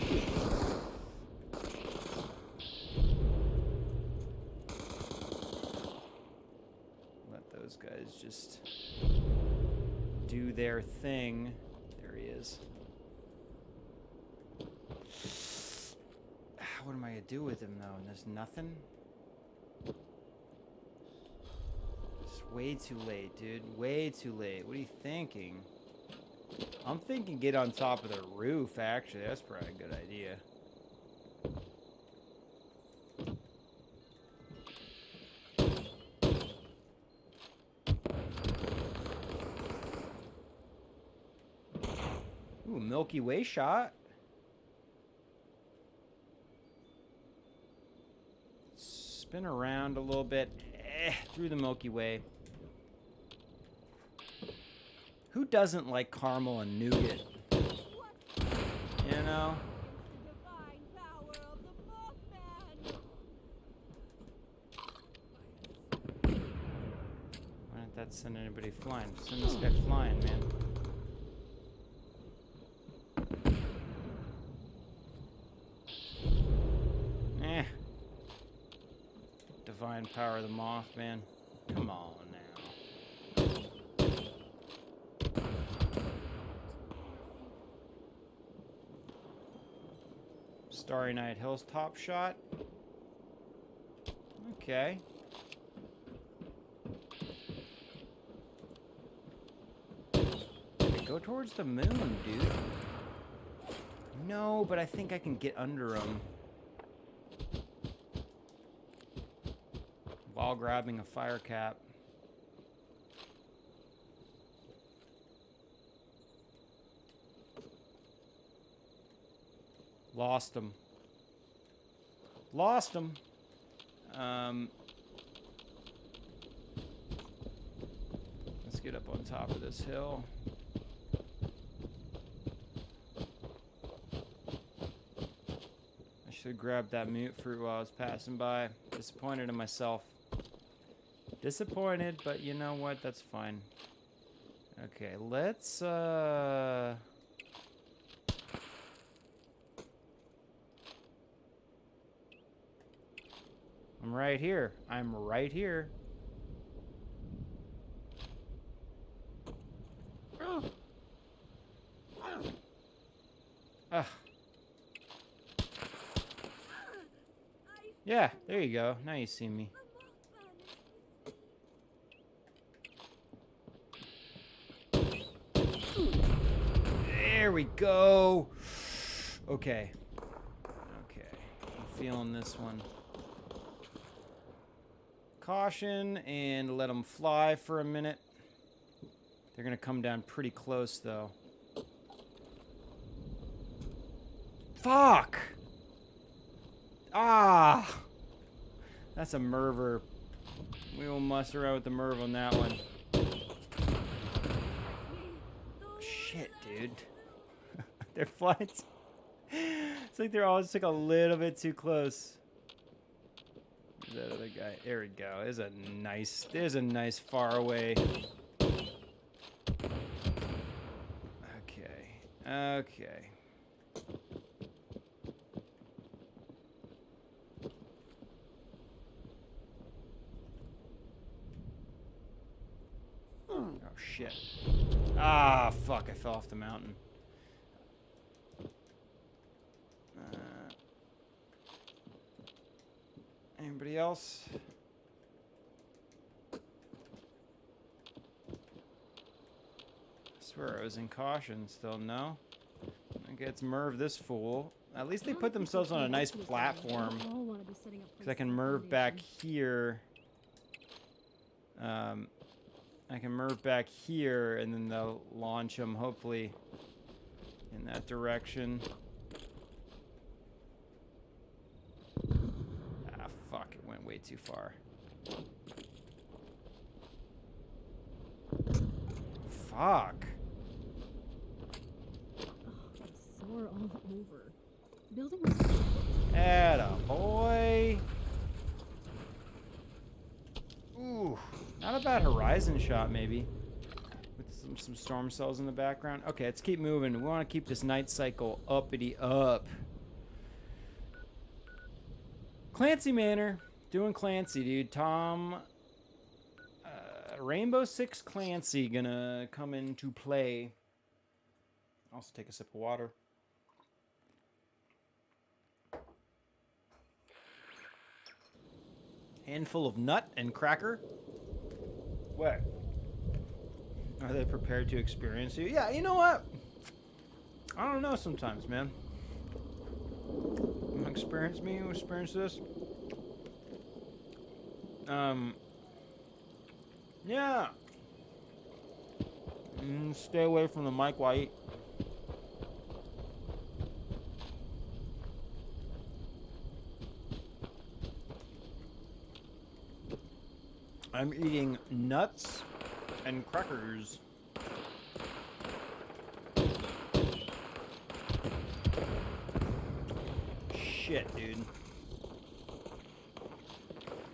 Those guys just do their thing. There he is. What am I gonna do with him though? And there's nothing? It's way too late, dude. Way too late. What are you thinking? I'm thinking get on top of the roof, actually. That's probably a good idea. Ooh, Milky Way shot. Spin around a little bit. Through the Milky Way. Who doesn't like caramel and nougat? You know? Divine power of the Mothman. Why didn't that send anybody flying? Send this guy flying, man. Divine power of the Mothman. Come on now. Starry Night Hills top shot. Okay. Go towards the moon, dude. No, but I think I can get under him. While grabbing a fire cap. Lost him. Lost him. Let's get up on top of this hill. I should have grabbed that mute fruit while I was passing by. Disappointed in myself. Disappointed, but you know what? That's fine. Okay, let's, I'm right here. I'm right here. Ugh. Yeah, there you go. Now you see me. There we go. Okay. Okay. I'm feeling this one. Caution and let them fly for a minute. They're going to come down pretty close, though. Fuck! Ah! That's a Merver. We will mess around with the Merv on that one. Shit, dude. They're flying. It's like they're all just like a little bit too close. That other guy. There we go. There's a nice far away. Okay. Okay. Oh shit. Ah, fuck, I fell off the mountain. Anybody else? I swear I was in caution still, no? Okay, it's Merv this fool. At least they put themselves on a nice platform. Because I can Merv back here. I can Merv back here and then they'll launch them hopefully in that direction. Ah, fuck, it went way too far. Fuck. Sore all over. Building. Atta boy. Ooh, not a bad horizon shot, maybe. With some storm cells in the background. Okay, let's keep moving. We want to keep this night cycle uppity up. Clancy Manor. Doing Clancy, dude. Tom. Rainbow Six Clancy gonna come into play. Also take a sip of water. Handful of nut and cracker. What? Are they prepared to experience you? Yeah, you know what? I don't know sometimes, man. You experience me? You experience this? Yeah. Stay away from the mic while I eat. I'm eating nuts and crackers. Shit, dude.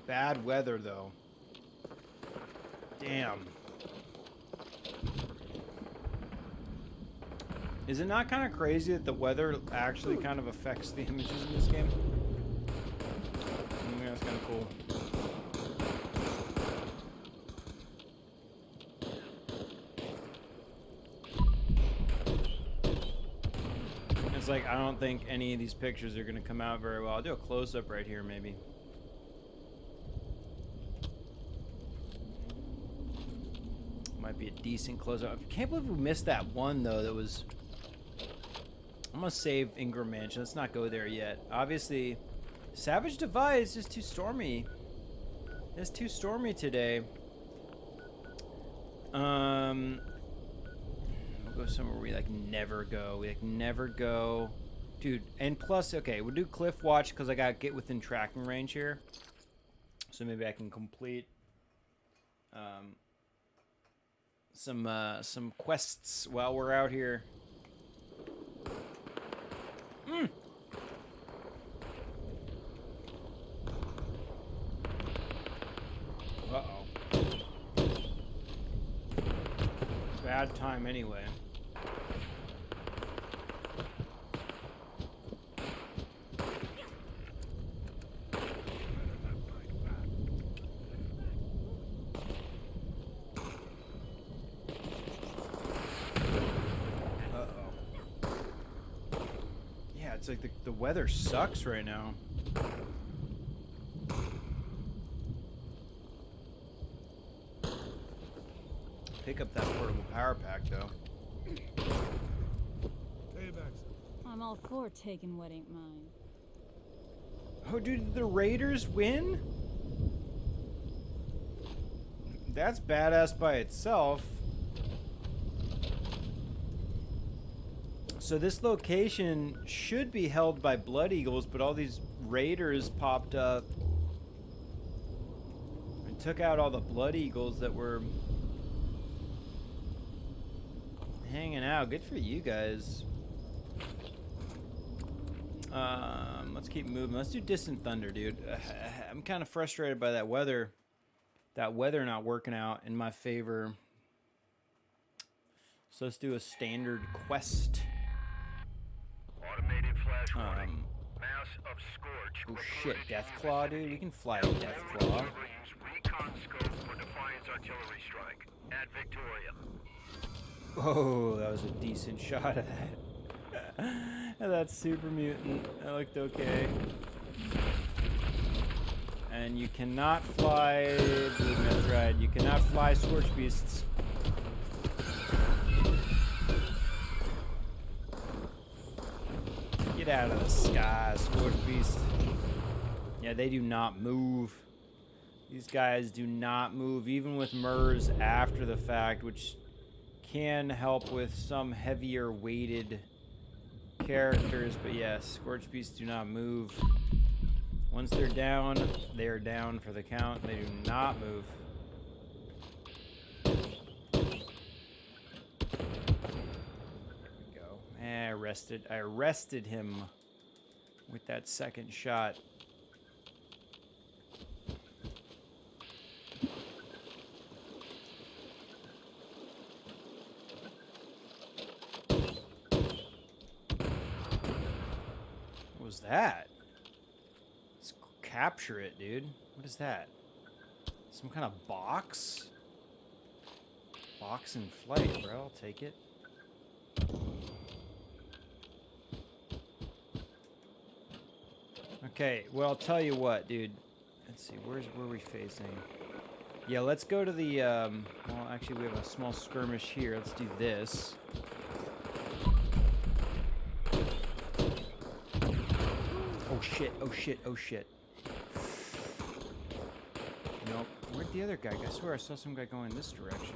Bad weather, though. Damn. Is it not kind of crazy that the weather actually kind of affects the images in this game? I think that's kind of cool. It's like, I don't think any of these pictures are going to come out very well. I'll do a close-up right here, maybe. Might be a decent close-up. I can't believe we missed that one, though, that was... I'm going to save Ingram Mansion. Let's not go there yet. Obviously, Savage Divide is just too stormy. It's too stormy today. We'll go somewhere we, like, never go. We, like, never go. Dude, and plus, okay, we'll do Cliff Watch because I got to get within tracking range here. So maybe I can complete some quests while we're out here. Uh-oh. Bad time anyway. It's like the weather sucks right now. Pick up that portable power pack, though. I'm all for taking what ain't mine. Oh, dude, did the Raiders win? That's badass by itself. So this location should be held by Blood Eagles, but all these Raiders popped up and took out all the Blood Eagles that were hanging out. Good for you guys. Let's keep moving. Let's do Distant Thunder, dude. I'm kind of frustrated by that weather. That weather not working out in my favor. So let's do a standard quest. Automated flash warning. Mass of scorch. Oh shit, Deathclaw, dude. We can fly a Deathclaw. Use recon scope for Defiance artillery strike at Victoria. Oh, that was a decent shot of that. That's super mutant. That looked okay. And you cannot fly. That's right. You cannot fly Scorch Beasts. Get out of the sky, Scorch Beast. Yeah, they do not move. These guys do not move, even with MERS after the fact, which can help with some heavier weighted characters. But yes, Scorch Beasts do not move. Once they're down, they are down for the count. They do not move. I arrested him with that second shot. What was that? Let's capture it, dude. What is that? Some kind of box? Box in flight, bro. I'll take it. Okay, well, I'll tell you what, dude. Let's see, where are we facing? Yeah, let's go to the, well, actually, we have a small skirmish here. Let's do this. Oh, shit, oh, shit, oh, shit. Nope. Where'd the other guy go? I swear I saw some guy going this direction.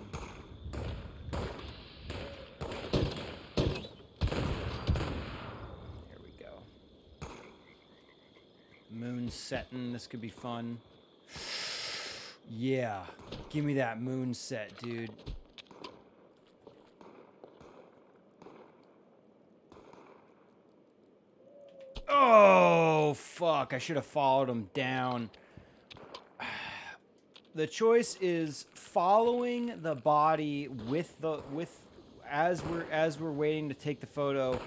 Moon setting. This could be fun. Yeah. Give me that moon set, dude. Oh, fuck. I should have followed him down. The choice is following the body as we're waiting to take the photo,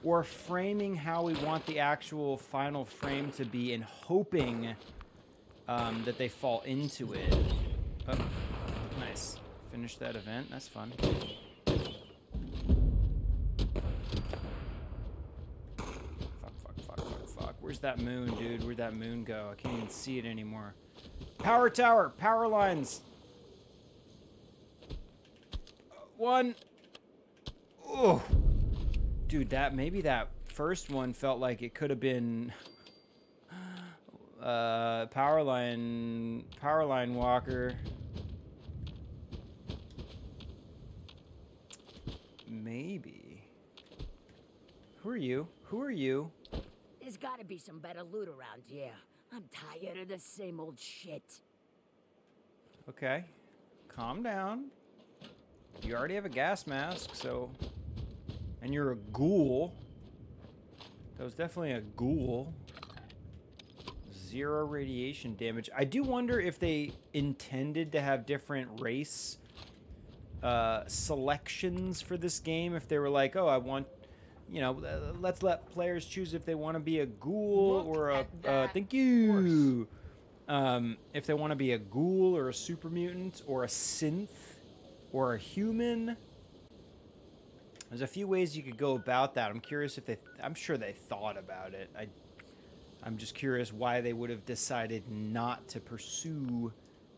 or framing how we want the actual final frame to be and hoping that they fall into it. Oh, nice. Finish that event. That's fun. Fuck. Where's that moon, dude? Where'd that moon go? I can't even see it anymore. Power tower. Power lines. One. Oh. Dude, maybe that first one felt like it could have been power line walker. Maybe. Who are you? There's gotta be some better loot around here. I'm tired of the same old shit. Okay. Calm down. You already have a gas mask, so... And you're a ghoul. That was definitely a ghoul. 0 radiation damage. I do wonder if they intended to have different race selections for this game. If they were like, oh, I want... You know, let's let players choose if they want to be a ghoul or a... thank you! If they want to be a ghoul or a super mutant or a synth or a human. There's a few ways you could go about that. I'm curious if I'm sure they thought about it. I'm just curious why they would have decided not to pursue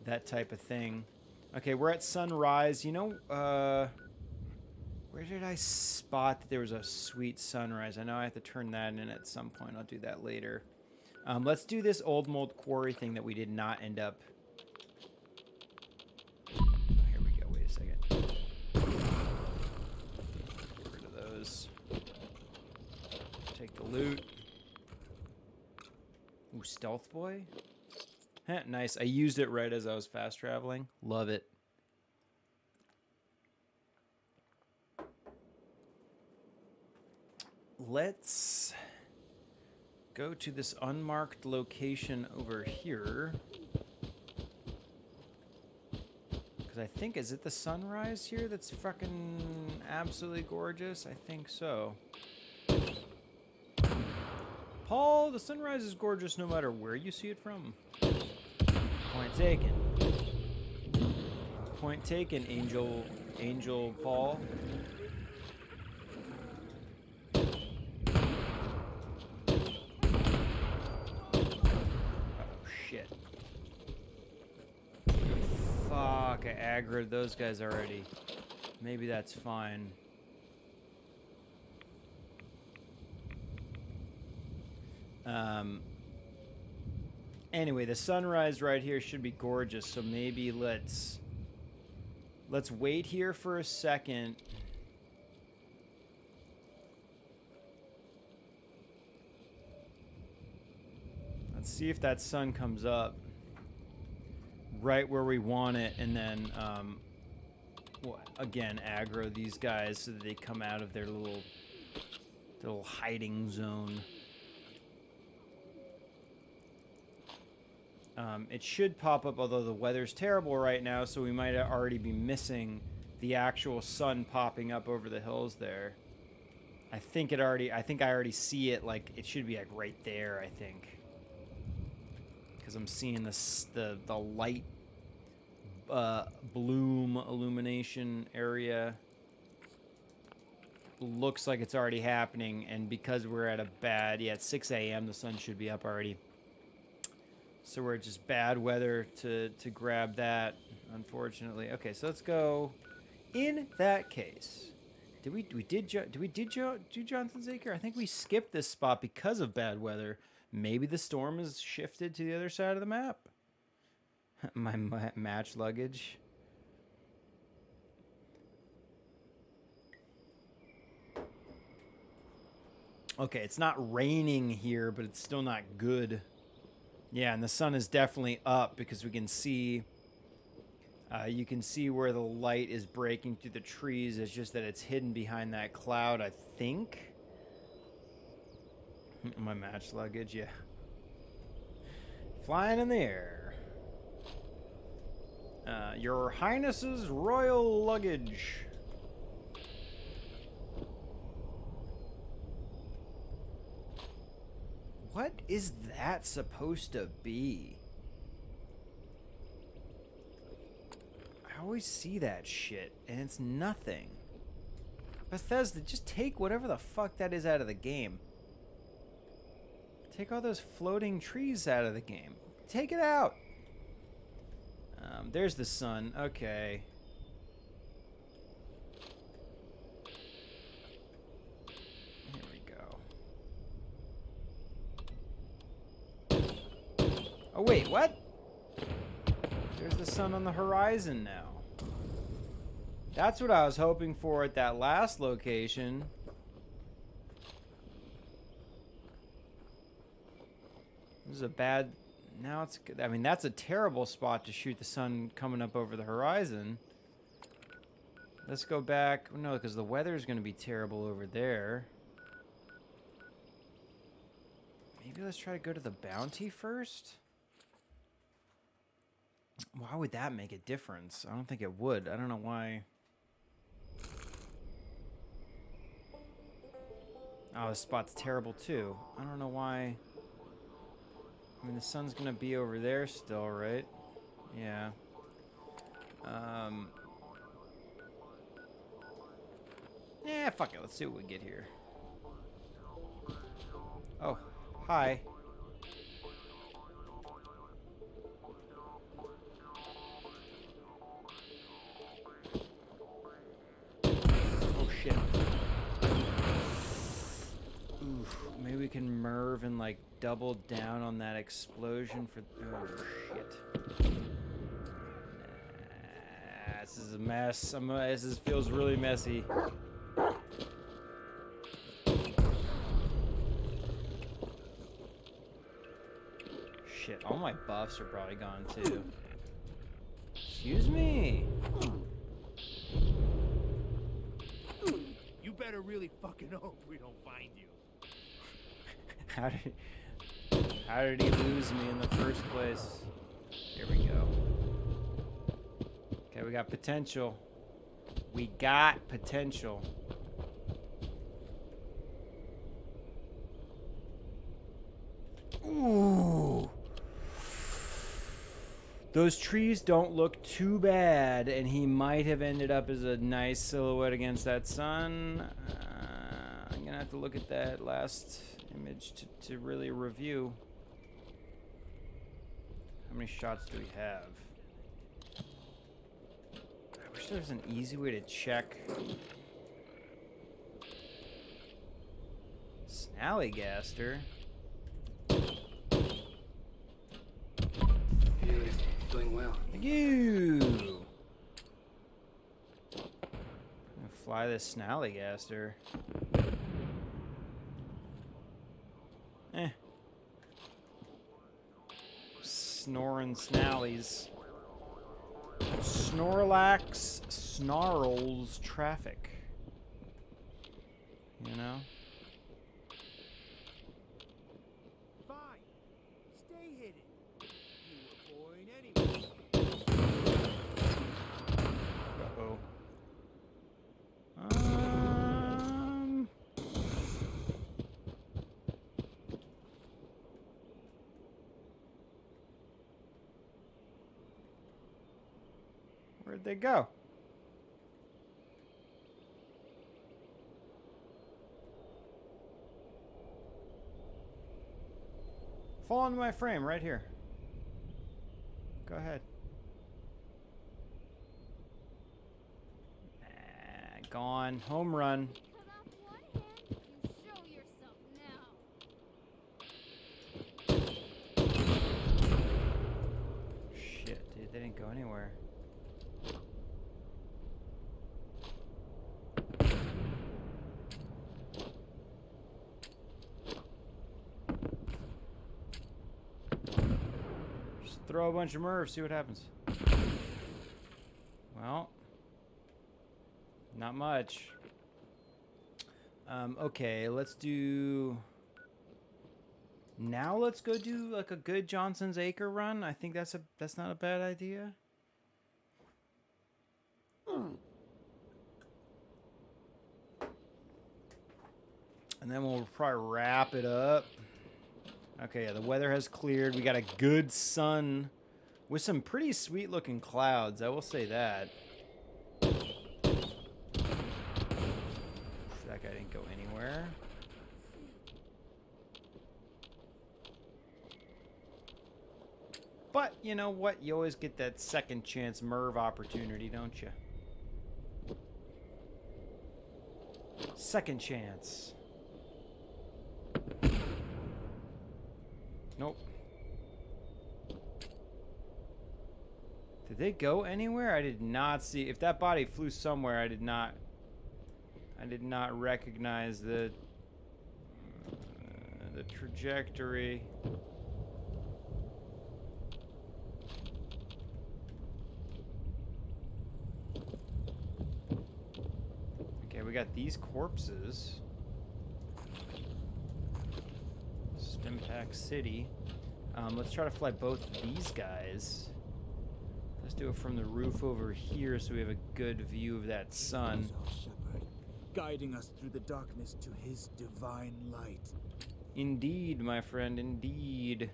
that type of thing. Okay, we're at sunrise. You know, where did I spot that there was a sweet sunrise? I know I have to turn that in at some point. I'll do that later. Let's do this old mold quarry thing that we did not end up. Here we go. Wait a second. Get rid of those. Take the loot. Ooh, stealth boy. Heh, nice. I used it right as I was fast traveling. Love it. Let's go to this unmarked location over here. Because I think, is it the sunrise here that's fucking absolutely gorgeous? I think so. Paul, the sunrise is gorgeous no matter where you see it from. Point taken. Point taken, Angel Paul. Fuck, I aggroed those guys already. Maybe that's fine. Anyway, the sunrise right here should be gorgeous, so maybe let's wait here for a second. Let's see if that sun comes up right where we want it, and then again aggro these guys so that they come out of their little hiding zone. It should pop up, although the weather's terrible right now, so we might already be missing the actual sun popping up over the hills there. I think I already see it. Like, it should be like right there, I think, because I'm seeing the light bloom illumination area. Looks like it's already happening, and because we're at at 6 a.m. the sun should be up already. So we're just bad weather to grab that, unfortunately. Okay, so let's go. In that case, did we do Jonathan's Acre? I think we skipped this spot because of bad weather. Maybe the storm is shifted to the other side of the map. My match luggage. Okay, it's not raining here, but it's still not good. Yeah, and the sun is definitely up because we can see You can see where the light is breaking through the trees. It's just that it's hidden behind that cloud, I think. My match luggage, yeah. Flying in the air. Your Highness's royal luggage. What is that supposed to be? I always see that shit, and it's nothing. Bethesda, just take whatever the fuck that is out of the game. Take all those floating trees out of the game. Take it out. There's the sun. Okay. Here we go. Oh, wait, what? There's the sun on the horizon now. That's what I was hoping for at that last location. This is a bad... Now it's... I mean, that's a terrible spot to shoot the sun coming up over the horizon. Let's go back... No, because the weather is going to be terrible over there. Maybe let's try to go to the bounty first? Why would that make a difference? I don't think it would. I don't know why... Oh, this spot's terrible too. I don't know why. I mean, the sun's gonna be over there still, right? Yeah. Yeah, fuck it. Let's see what we get here. Oh, hi. Oh, shit. Maybe we can Merv and like double down on that explosion for... Oh shit. Nah, this is a mess. This feels really messy. Shit, all my buffs are probably gone too. Excuse me. You better really fucking hope we don't find you. How did he lose me in the first place? Here we go. Okay, we got potential. We got potential. Ooh. Those trees don't look too bad, and he might have ended up as a nice silhouette against that sun. I'm gonna have to look at that last image to really review. How many shots do we have? I wish there was an easy way to check. Snallygaster. You're doing well. Thank you. I'm gonna fly this Snallygaster. Snoring Snallies. Snorlax snarls traffic. You know? Fine. Stay hidden. You were born anyway. Uh-oh. Where'd they go? Fall into my frame right here. Go ahead. Gone. Home run. Cut off one hand, you show yourself now. Shit, dude, they didn't go anywhere. Just throw a bunch of Mervs, see what happens. Well, not much. Okay, let's do... Now let's go do like a good Johnson's Acre run. I think that's not a bad idea. And then we'll probably wrap it up. Okay, yeah, the weather has cleared. We got a good sun with some pretty sweet looking clouds. I will say that. That guy didn't go anywhere. But you know what? You always get that second chance Merv opportunity, don't you? Second chance. Nope. Did they go anywhere? I did not see. If that body flew somewhere, I did not recognize the trajectory. Okay, we got these corpses. Stimpack City. Let's try to fly both of these guys. Let's do it from the roof over here so we have a good view of that sun. He is our shepherd, guiding us through the darkness to his divine light. Indeed, my friend, indeed.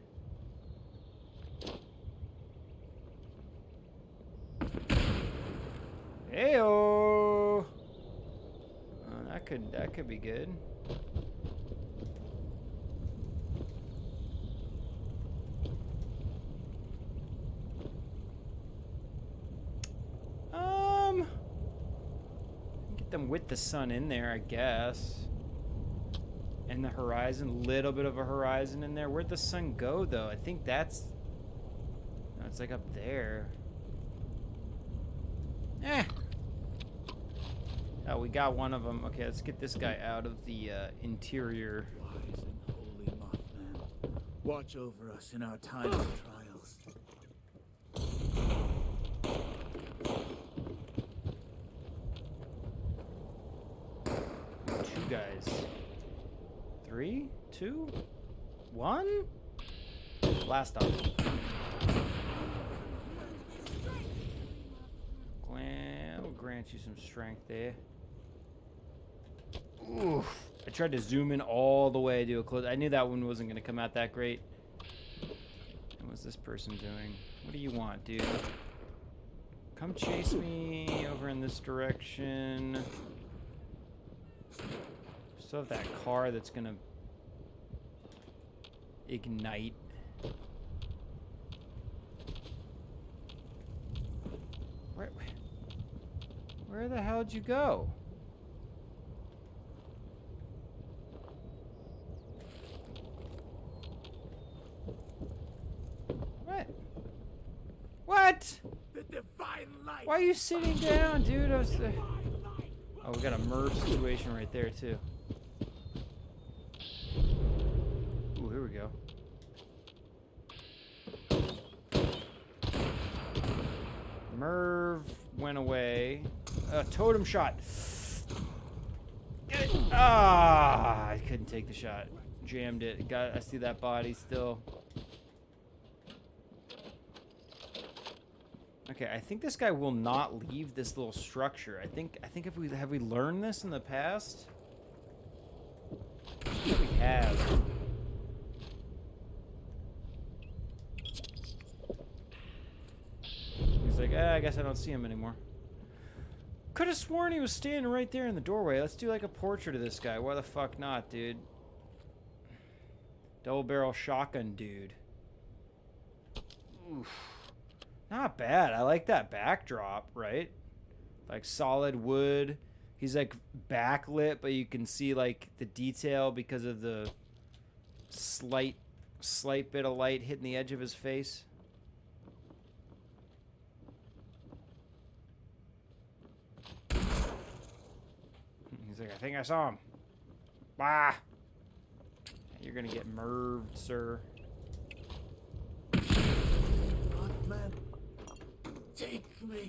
Heyo! That could be good. Get them with the sun in there, I guess. And the horizon, little bit of a horizon in there. Where'd the sun go, though? I think that's... No, it's like up there. Oh, we got one of them. Okay, let's get this guy out of the interior. Wise and holy Mothman, watch over us in our time of trials. Two guys. 3, 2, 1. Blast off. We'll grant you some strength there. Oof. I tried to zoom in all the way to a close. I knew that one wasn't going to come out that great. And what's this person doing? What do you want, dude? Come chase me over in this direction. Still have that car that's going to ignite. Where the hell did you go? What? The divine light. Why are you sitting down, dude? Oh, we got a Merv situation right there, too. Ooh, here we go. Merv went away. Totem shot. I couldn't take the shot. Jammed it. I see that body still. Okay, I think this guy will not leave this little structure. I think if we have we learned this in the past? I think we have. He's like, I guess I don't see him anymore. Could have sworn he was standing right there in the doorway. Let's do like a portrait of this guy. Why the fuck not, dude? Double barrel shotgun dude. Oof. Not bad. I like that backdrop, right? Like solid wood. He's like backlit, but you can see like the detail because of the slight bit of light hitting the edge of his face. He's like, I think I saw him. Bah! You're gonna get merved, sir. Mothman, take me.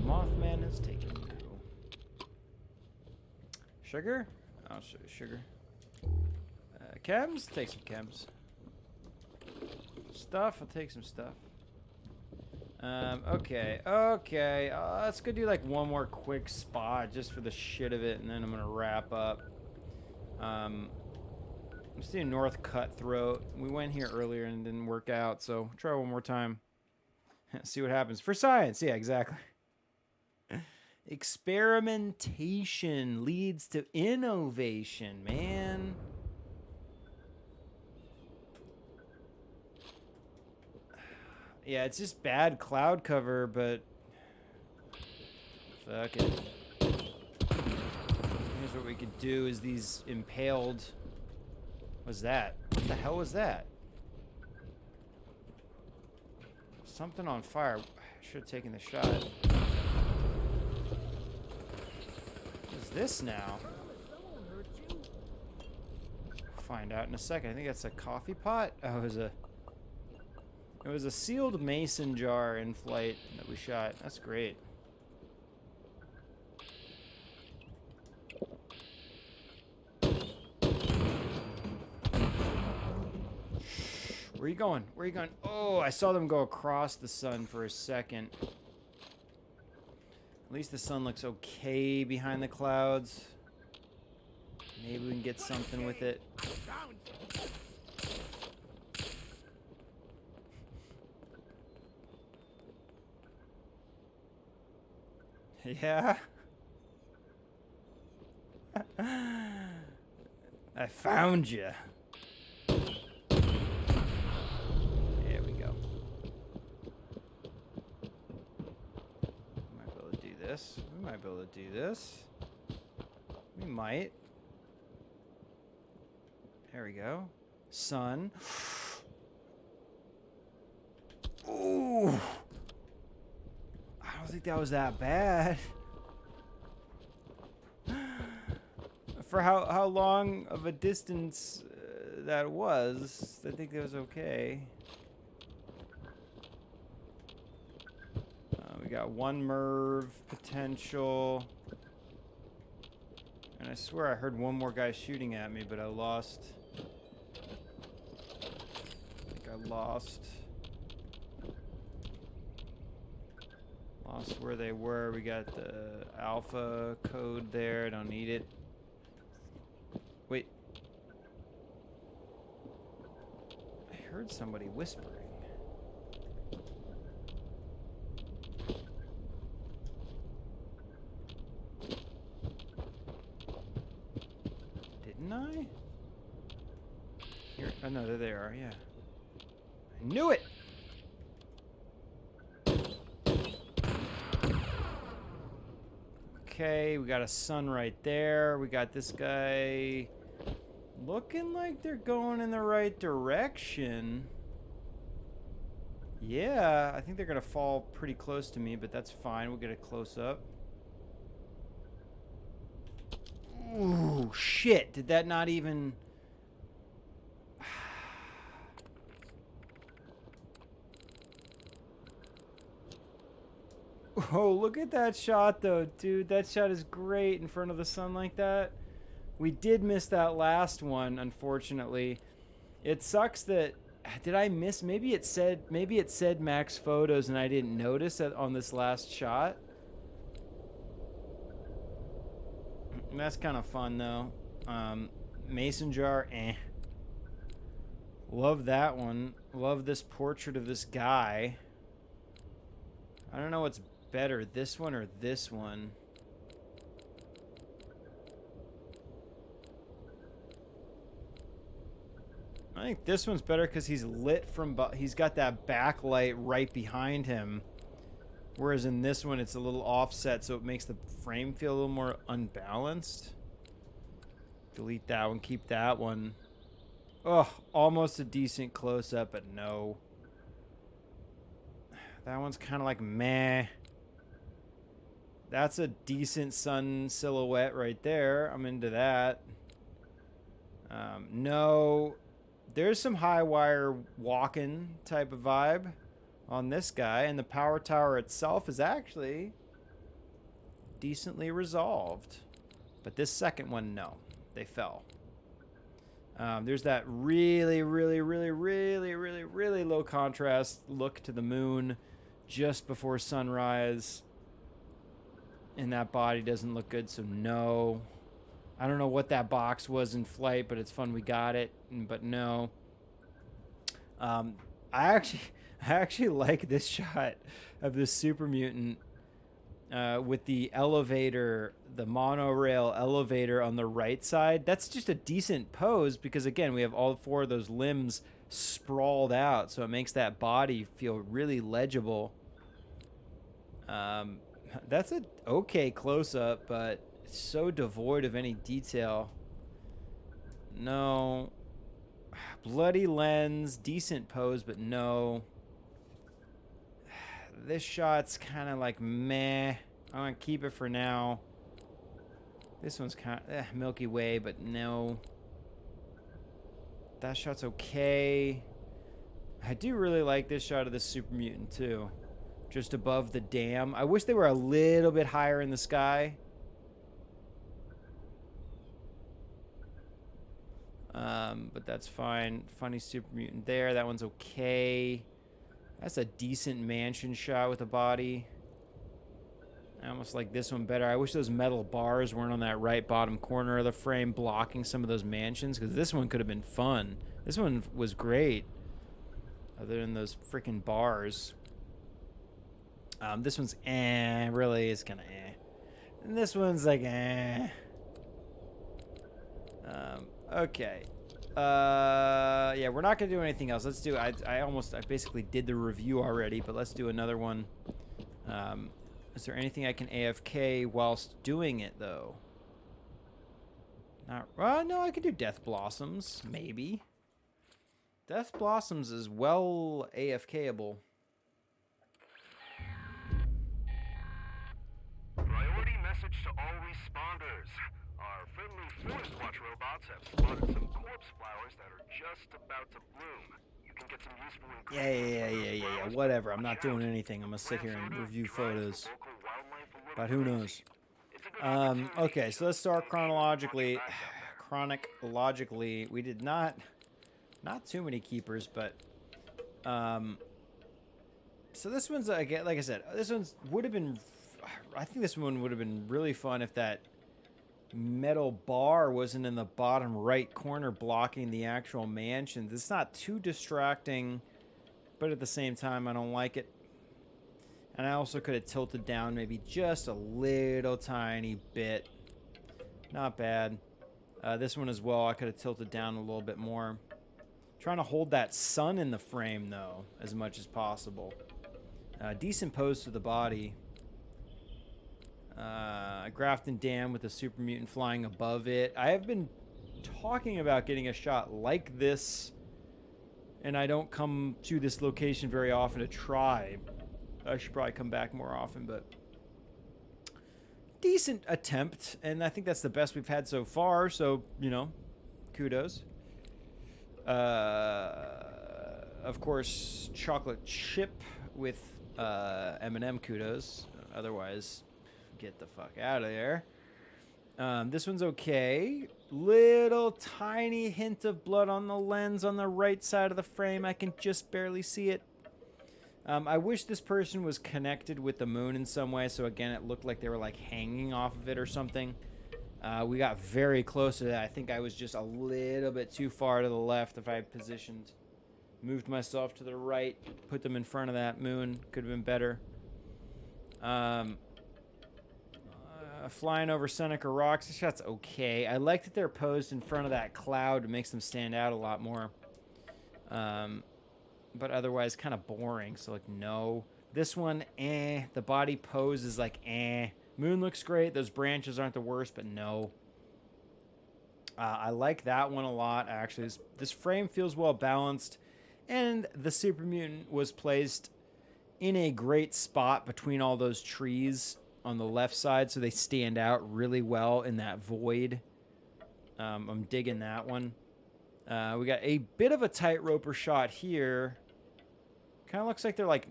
Mothman has taken you. Sugar? I'll show you sugar. Chems? Take some chems. Stuff? I'll take some stuff. Okay. Let's go do like one more quick spot just for the shit of it, and then I'm gonna wrap up. Let's do North Cutthroat. We went here earlier and it didn't work out, so try one more time. See what happens. For science, yeah, exactly. Experimentation leads to innovation, man. Yeah, it's just bad cloud cover, but fuck it. Here's what we could do is these impaled. What's that? What the hell was that? Something on fire. I should have taken the shot. What is this now? Find out in a second. I think that's a coffee pot. Oh, it was a sealed mason jar in flight that we shot. That's great. Where are you going? Where are you going? Oh, I saw them go across the sun for a second. At least the sun looks okay behind the clouds. Maybe we can get something with it. Yeah. I found you. There we go. Might be able to do this. We might be able to do this. We might. There we go. Sun. Ooh. I don't think that was that bad. For how long of a distance that was, I think that was okay. We got one MERV potential. And I swear I heard one more guy shooting at me, but I lost. I think I lost where they were. We got the alpha code there. Don't need it. Wait. I heard somebody whispering. Didn't I? Here. Oh no, there they are. Yeah. I knew it! Okay, we got a sun right there. We got this guy looking like they're going in the right direction. Yeah, I think they're going to fall pretty close to me, but that's fine. We'll get a close-up. Ooh, shit. Did that not even... Oh, look at that shot, though, dude. That shot is great in front of the sun like that. We did miss that last one, unfortunately. It sucks that... Did I miss? Maybe it said max photos and I didn't notice that on this last shot. That's kind of fun, though. Mason jar, eh. Love that one. Love this portrait of this guy. I don't know what's better, this one or this one. I think this one's better because he's lit from... He's got that backlight right behind him. Whereas in this one, it's a little offset, so it makes the frame feel a little more unbalanced. Delete that one, keep that one. Oh, almost a decent close-up, but no. That one's kind of like meh. That's a decent sun silhouette right there. I'm into that. No. There's some high wire walking type of vibe. on this guy, and the power tower itself is actually decently resolved. But this second one, no. They fell. There's that really low contrast look to the moon just before sunrise. And that body doesn't look good, so no. I don't know what that box was in flight, but it's fun we got it, but no. I actually like this shot of this super mutant with the elevator, the monorail elevator on the right side. That's just a decent pose because, again, we have all four of those limbs sprawled out, so it makes that body feel really legible. That's an okay close-up, but it's so devoid of any detail. No. Bloody lens, decent pose, but no. This shot's kind of like meh. I'm going to keep it for now. This one's kind of Milky Way, but no. That shot's okay. I do really like this shot of the super mutant, too. Just above the dam. I wish they were a little bit higher in the sky. But that's fine. Funny super mutant there. That one's okay. That's a decent mansion shot with a body. I almost like this one better. I wish those metal bars weren't on that right bottom corner of the frame blocking some of those mansions, because this one could have been fun. This one was great. Other than those freaking bars. This one's really is kind of and this one's like okay. Yeah, we're not gonna do anything else. Let's do. I basically did the review already, but let's do another one. Is there anything I can AFK whilst doing it though? Not. No, I could do Death Blossoms maybe. Death Blossoms is well AFKable. Priority message to all responders. Our friendly Forest Watch robots have spotted some corpse flowers that are just about to bloom. You can get some useful Yeah. Whatever. I'm not doing anything. I'm gonna sit here and review photos. But who knows? Okay, so let's start chronologically. We did not too many keepers, but so this one's again, like I said, this one's would have been. I think this one would have been really fun if that metal bar wasn't in the bottom right corner blocking the actual mansion. It's not too distracting, but at the same time, I don't like it. And I also could have tilted down maybe just a little tiny bit. Not bad. This one as well, I could have tilted down a little bit more. Trying to hold that sun in the frame, though, as much as possible. Decent pose to the body. Grafton Dam with the super mutant flying above it. I have been talking about getting a shot like this, and I don't come to this location very often to try. I should probably come back more often, but decent attempt, and I think that's the best we've had so far, so, you know, kudos. Of course, chocolate chip with M&M kudos. Otherwise, get the fuck out of there. This one's okay. Little tiny hint of blood on the lens on the right side of the frame. I can just barely see it. I wish this person was connected with the moon in some way, so again, it looked like they were like hanging off of it or something. We got very close to that. I think I was just a little bit too far to the left. If I had moved myself to the right, put them in front of that moon, could have been better. Flying over Seneca Rocks, this shot's okay. I like that they're posed in front of that cloud. It makes them stand out a lot more. But otherwise kind of boring, so like no. This one, The body pose is like Moon looks great. Those branches aren't the worst, but no. I like that one a lot, actually. This frame feels well balanced, and the super mutant was placed in a great spot between all those trees on the left side, so they stand out really well in that void. I'm digging that one. We got a bit of a tightroper shot here. Kind of looks like they're like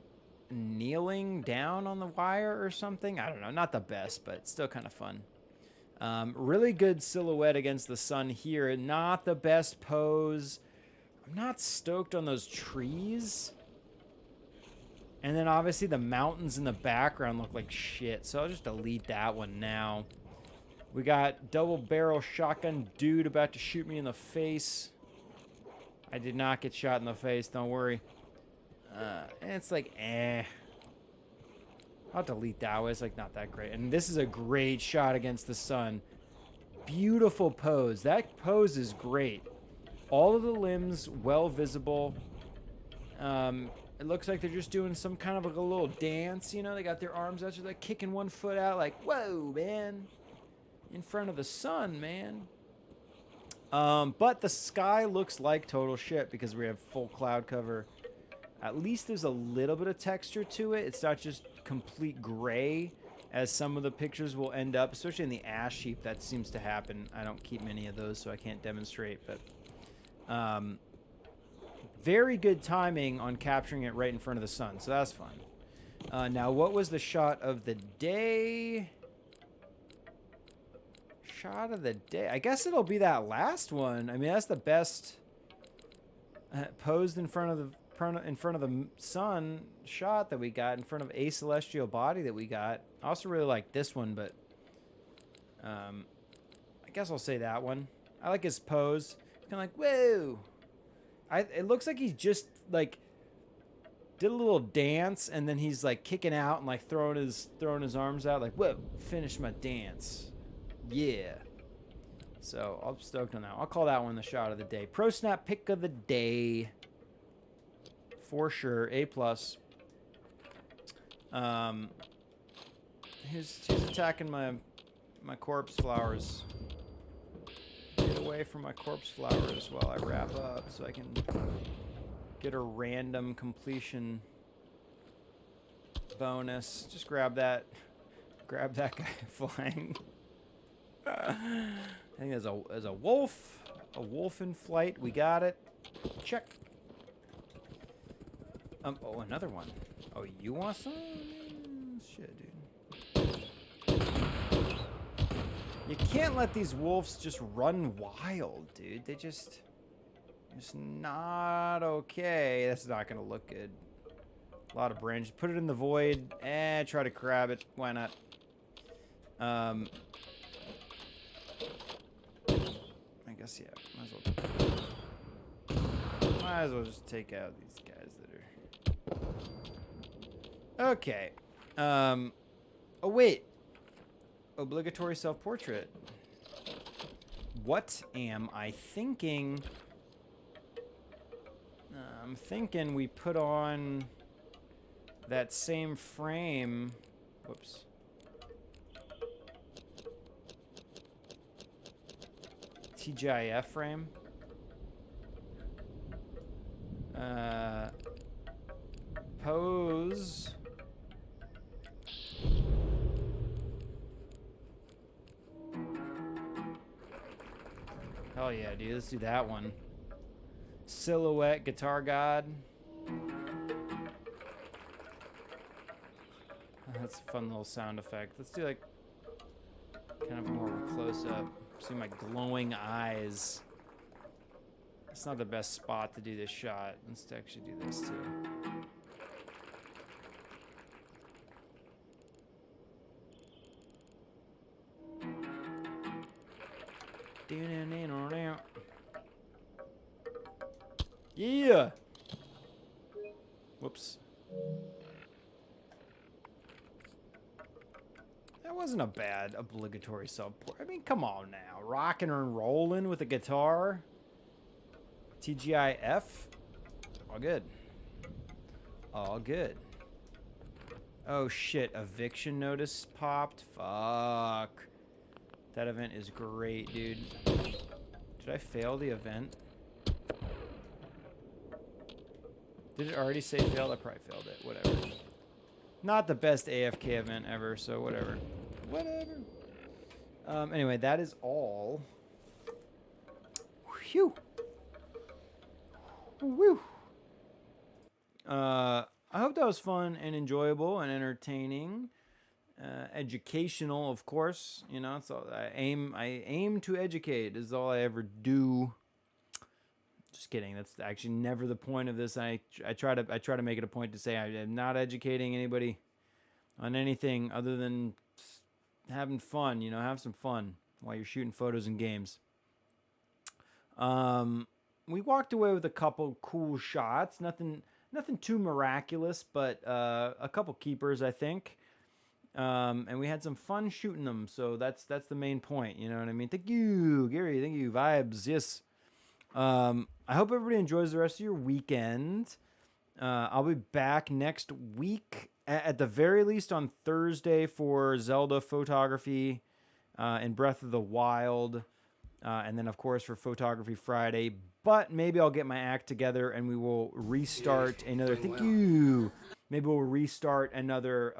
kneeling down on the wire or something. I don't know. Not the best, but still kind of fun. Really good silhouette against the sun here. Not the best pose. I'm not stoked on those trees. And then obviously the mountains in the background look like shit. So I'll just delete that one now. We got double barrel shotgun dude about to shoot me in the face. I did not get shot in the face, don't worry. And it's like, I'll delete that one. It's like not that great. And this is a great shot against the sun. Beautiful pose. That pose is great. All of the limbs well visible. It looks like they're just doing some kind of like a little dance, you know? They got their arms out, so they're kicking one foot out like, whoa, man. In front of the sun, man. But the sky looks like total shit because we have full cloud cover. At least there's a little bit of texture to it. It's not just complete gray, as some of the pictures will end up, especially in the ash heap. That seems to happen. I don't keep many of those, so I can't demonstrate. But very good timing on capturing it right in front of the sun, so that's fun. Now, what was the shot of the day? Shot of the day. I guess it'll be that last one. I mean, that's the best posed in front of the sun shot that we got, in front of a celestial body that we got. I also really like this one, but I guess I'll say that one. I like his pose. Kind of like, whoa. It looks like he's just like did a little dance, and then he's like kicking out and like throwing his arms out like, whoa, finish my dance. Yeah. So I'm stoked on that. I'll call that one the shot of the day. ProSnap pick of the day. For sure. A+. He's attacking my corpse flowers. Get away from my corpse flowers while I wrap up so I can get a random completion bonus. Just grab that guy flying. I think there's a wolf in flight. We got it. Check. Oh, another one. Oh, you want some? Shit, dude. You can't let these wolves just run wild, dude. They just... It's not okay. That's not gonna look good. A lot of branches. Put it in the void. Try to grab it. Why not? I guess, yeah. Might as well just take out these guys that are... Okay. Oh, wait. Obligatory self-portrait. What am I thinking? I'm thinking we put on that same frame. Whoops. TGIF frame. Pose. Hell yeah, dude. Let's do that one. Silhouette Guitar God. That's a fun little sound effect. Let's do like kind of more of a close-up. See my glowing eyes. It's not the best spot to do this shot. Let's actually do this too. Yeah. Whoops. That wasn't a bad obligatory self-portrait. I mean, come on now. Rocking and rolling with a guitar. TGIF. All good. All good. Oh shit, eviction notice popped. Fuck. That event is great, dude. Did I fail the event? Did it already say failed? I probably failed it. Whatever. Not the best AFK event ever, so whatever. Whatever. Anyway, that is all. Whew. Woo. that was fun and enjoyable and entertaining. Educational, of course. You know, so I aim to educate is all I ever do. Just kidding. That's actually never the point of this. I try to make it a point to say I am not educating anybody on anything other than having fun. You know, have some fun while you're shooting photos and games. We walked away with a couple cool shots. Nothing too miraculous, but a couple keepers, I think. And we had some fun shooting them, so that's the main point. You know what I mean? Thank you, Gary. Thank you, Vibes. Yes. I hope everybody enjoys the rest of your weekend. I'll be back next week, at the very least on Thursday for Zelda Photography and Breath of the Wild. And then, of course, for Photography Friday. But maybe I'll get my act together and we will restart another... Thank you! Maybe we'll restart another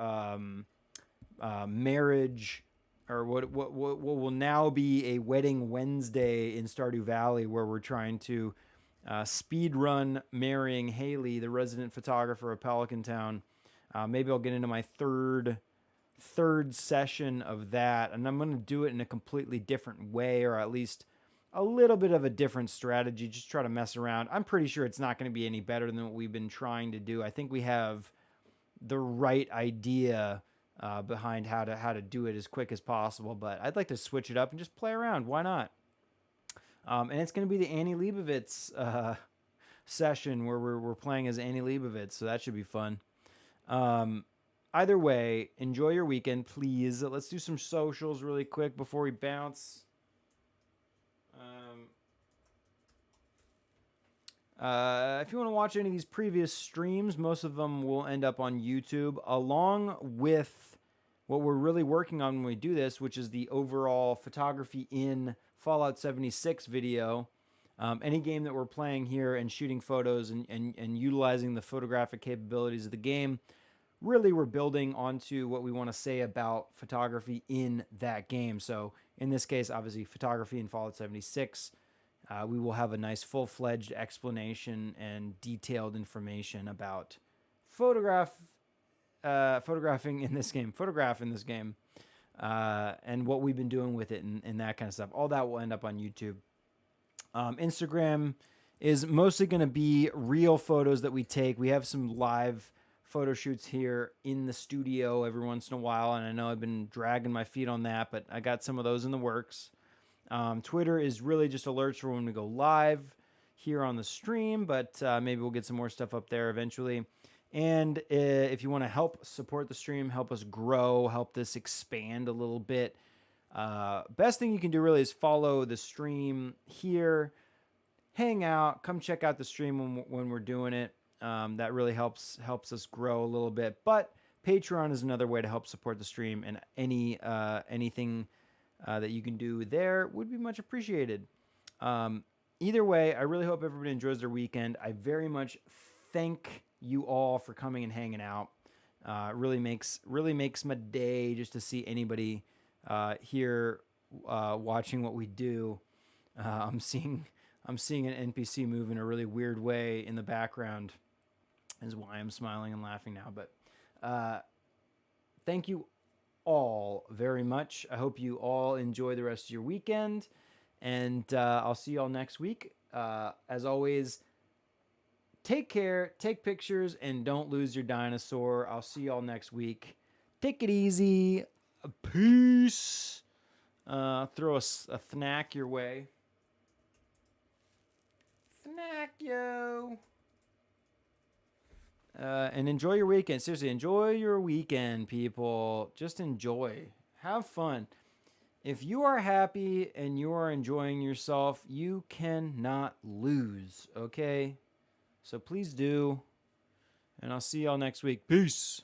marriage... or what will now be a Wedding Wednesday in Stardew Valley, where we're trying to speed run marrying Haley, the resident photographer of Pelican Town. Maybe I'll get into my third session of that, and I'm going to do it in a completely different way, or at least a little bit of a different strategy, just try to mess around. I'm pretty sure it's not going to be any better than what we've been trying to do. I think we have the right idea behind how to do it as quick as possible, but I'd like to switch it up and just play around. Why not? And it's going to be the Annie Leibovitz session where we're playing as Annie Leibovitz, so that should be fun. Either way, enjoy your weekend, please. Let's do some socials really quick before we bounce. If you want to watch any of these previous streams, most of them will end up on YouTube, along with what we're really working on when we do this, which is the overall photography in Fallout 76 video. Any game that we're playing here and shooting photos and utilizing the photographic capabilities of the game, really we're building onto what we want to say about photography in that game. So in this case, obviously, photography in Fallout 76. We will have a nice full-fledged explanation and detailed information about photographing in this game, and what we've been doing with it and that kind of stuff. All that will end up on YouTube. Instagram is mostly going to be real photos that we take. We have some live photo shoots here in the studio every once in a while, and I know I've been dragging my feet on that, but I got some of those in the works. Twitter is really just alerts for when we go live here on the stream, but maybe we'll get some more stuff up there eventually. And if you want to help support the stream, help us grow, help this expand a little bit, best thing you can do really is follow the stream here, hang out, come check out the stream when we're doing it. That really helps us grow a little bit. But Patreon is another way to help support the stream, and anything that you can do there would be much appreciated. Either way, I really hope everybody enjoys their weekend. I very much thank you all for coming and hanging out. Really makes my day just to see anybody here watching what we do. I'm seeing an NPC move in a really weird way in the background, is why I'm smiling and laughing now. But thank you all very much. I hope you all enjoy the rest of your weekend, and I'll see you all next week. As always, take care, take pictures, and don't lose your dinosaur. I'll see you all next week. Take it easy. Peace. Throw a snack your way. Snack, yo. And enjoy your weekend. Seriously, enjoy your weekend, people. Just enjoy. Have fun. If you are happy and you are enjoying yourself, you cannot lose, okay? So please do. And I'll see y'all next week. Peace.